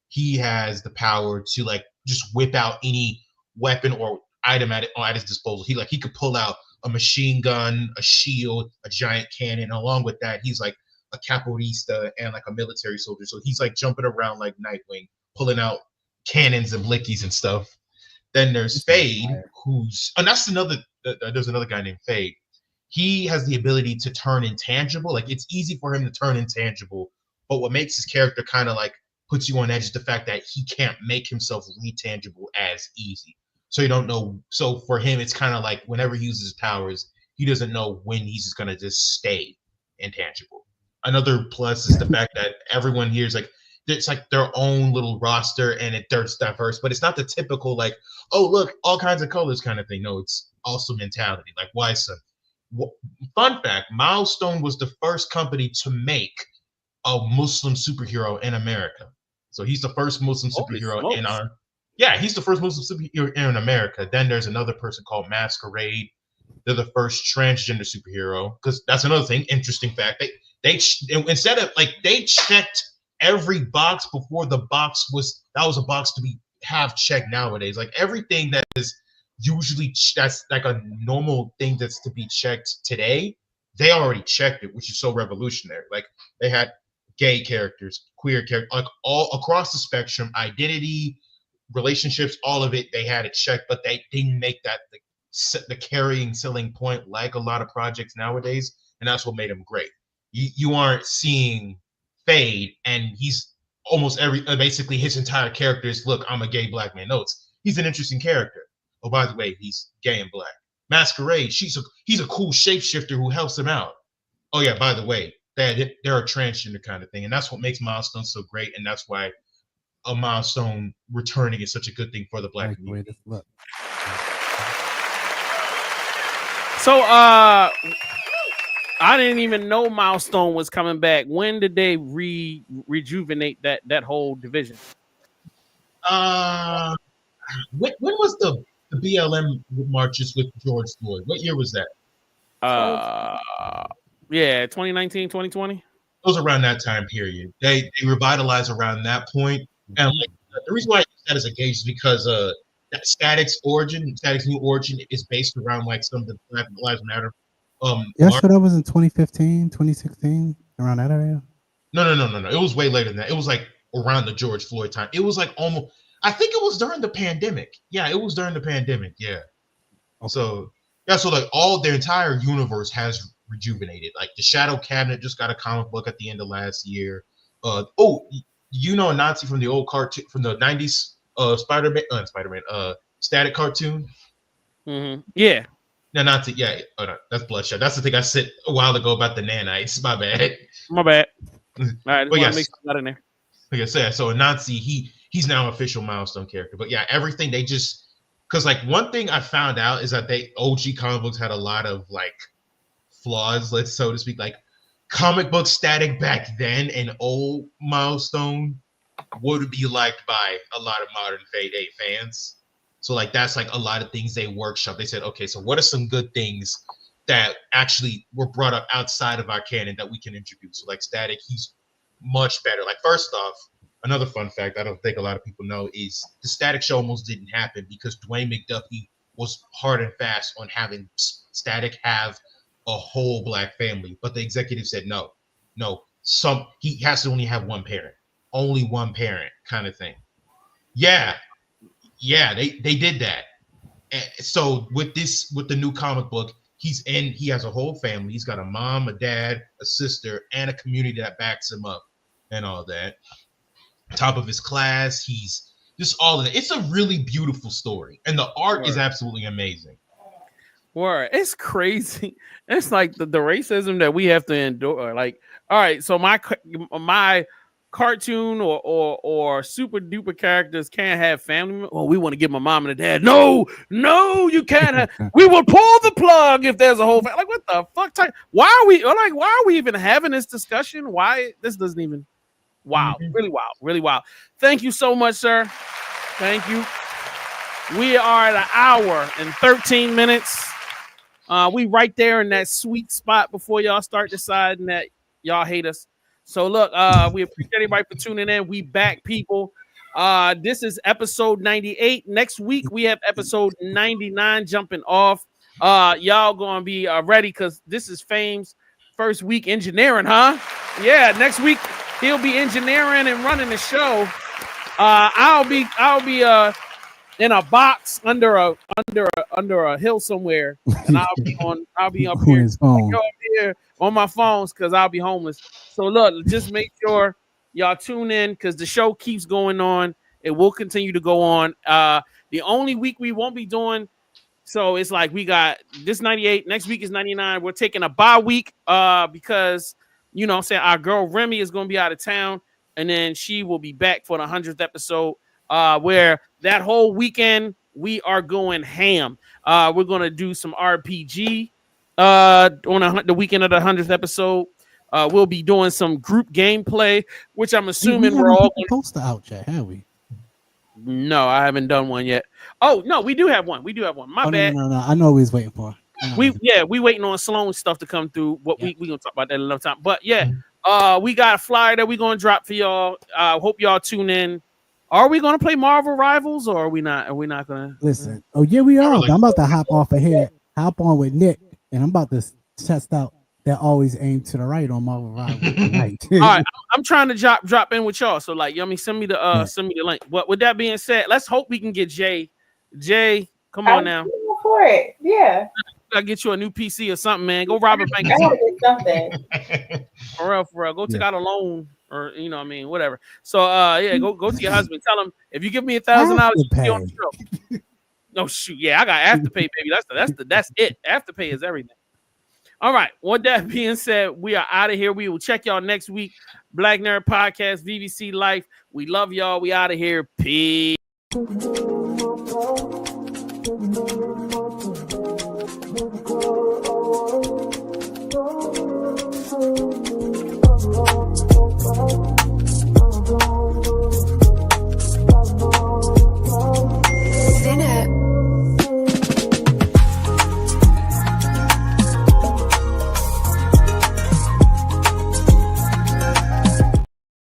S3: He has the power to like just whip out any weapon or item at his disposal. He could pull out a machine gun, a shield, a giant cannon. Along with that, he's like a capoeirista and like a military soldier. So he's like jumping around like Nightwing, pulling out cannons and blickies and stuff. Then there's Fade, there's another guy named Fade. He has the ability to turn intangible. Like, it's easy for him to turn intangible, but what makes his character kind of like puts you on edge is the fact that he can't make himself retangible as easy. So you don't know. So for him, it's kind of like whenever he uses his powers, he doesn't know when he's just gonna just stay intangible. another plus is the fact that everyone here is like, it's like their own little roster and it's diverse, but it's not the typical like, oh look, all kinds of colors kind of thing. No, it's also mentality. Like Wyson. Fun fact: Milestone was the first company to make a Muslim superhero in America. So he's the first Muslim superhero in our. Yeah, he's the first Muslim superhero in America. Then there's another person called Masquerade. They're the first transgender superhero, because that's another thing. Interesting fact: they instead of like they checked every box before the box was a box to be have checked nowadays. Like everything that is usually that's like a normal thing that's to be checked today, they already checked it, which is so revolutionary. Like they had gay characters, queer characters, like all across the spectrum, identity, relationships, all of it, they had it checked, but they didn't make that the carrying selling point like a lot of projects nowadays, and that's what made them great. You aren't seeing Fade and he's almost basically his entire character is, look, I'm a gay black man. No, he's an interesting character. Oh, by the way, he's gay and black. Masquerade, he's a cool shapeshifter who helps him out. Oh yeah, by the way, they're a transgender kind of thing, and that's what makes Milestone so great, and that's why a Milestone returning is such a good thing for the black community.
S2: So I didn't even know Milestone was coming back. When did they rejuvenate that whole division?
S3: When was the BLM marches with George Floyd? What year was that?
S2: Yeah, 2019, 2020. It
S3: was around that time period. They revitalized around that point. And like, the reason why I use that as a gauge is because that Static's new origin is based around like some of the Black Lives Matter.
S4: So that was in 2015, 2016, around that area.
S3: No. It was way later than that. It was like around the George Floyd time. It was like almost. I think it was during the pandemic. Yeah, it was during the pandemic. Yeah. Okay. So like their entire universe has rejuvenated. Like the Shadow Cabinet just got a comic book at the end of last year. Nazi from the old cartoon from the 90s, Spider-Man, Static cartoon.
S2: Mm-hmm. Yeah.
S3: No, Nazi. Yeah. Oh, no, that's Bloodshot. That's the thing I said a while ago about the nanites. My bad.
S2: All right. But yes. Make that in there.
S3: Okay, so a Nazi, he's now an official Milestone character. But yeah, everything they just, because like one thing I found out is that OG comic books had a lot of like flaws, so to speak. Like comic book Static back then and old Milestone would be liked by a lot of modern Fade 8 fans. So like that's like a lot of things they workshop. They said, okay, so what are some good things that actually were brought up outside of our canon that we can introduce? So like Static, he's much better. Like first off, another fun fact I don't think a lot of people know is the Static show almost didn't happen because Dwayne McDuffie was hard and fast on having Static have a whole black family, but the executive said no, he has to only have one parent kind of thing. Yeah, they did that. And so with the new comic book, he has a whole family. He's got a mom, a dad, a sister, and a community that backs him up and all that. Top of his class, he's just all of that. It's a really beautiful story, and the art is absolutely amazing.
S2: Word, it's crazy. It's like the racism that we have to endure. Like, all right, so my cartoon or super duper characters can't have family. Well, we want to give my mom and a dad. No, you can't have. We will pull the plug if there's a whole family. Like, what the fuck? Why are we even having this discussion? Why this doesn't even? Wow, really wild. Thank you so much, sir. Thank you. We are at an hour and 13 minutes. We right there in that sweet spot before y'all start deciding that y'all hate us. So look, we appreciate everybody for tuning in. We back, people. This is episode 98. Next week we have episode 99 jumping off. Y'all gonna be ready because this is Fame's first week engineering, huh? Yeah, next week he'll be engineering and running the show. I'll be in a box under a hill somewhere, and I'll be up here on my phones because I'll be homeless. So look, just make sure y'all tune in because the show keeps going on. It will continue to go on. The only week we won't be doing, so it's like we got this 98. Next week is 99. We're taking a bye week because you know what I'm saying, our girl Remi is going to be out of town, and then she will be back for the 100th episode, where that whole weekend we are going ham. We're going to do some RPG on the weekend of the 100th episode. We'll be doing some group gameplay, which I'm assuming we're all
S4: going to poster out yet, have we?
S2: No, I haven't done one yet. Oh no, we do have one. My bad.
S4: No. I know we was waiting for.
S2: We waiting on Sloan stuff to come through. What we gonna talk about that another time. But yeah, we got a flyer that we gonna drop for y'all. Hope y'all tune in. Are we gonna play Marvel Rivals or are we not? Are we not gonna
S4: listen? Oh yeah, we are. I'm about to hop on with Nick, and I'm about to test out that always aim to the right on Marvel Rivals tonight.
S2: All right, I'm trying to drop in with y'all. So like, send me the link. But with that being said, let's hope we can get Jay. Jay, come on now.
S5: For it, yeah.
S2: I get you a new PC or something, man. Go rob a bank.
S5: I gotta get something.
S2: For real. Go take out a loan, or whatever. So go to your husband. Tell him if you give me $1,000, you can be on the show. No shoot, yeah, I got Afterpay, baby. That's it. Afterpay is everything. All right. With that being said, we are out of here. We will check y'all next week. Black Nerd Podcast, VVC Life. We love y'all. We out of here. Peace.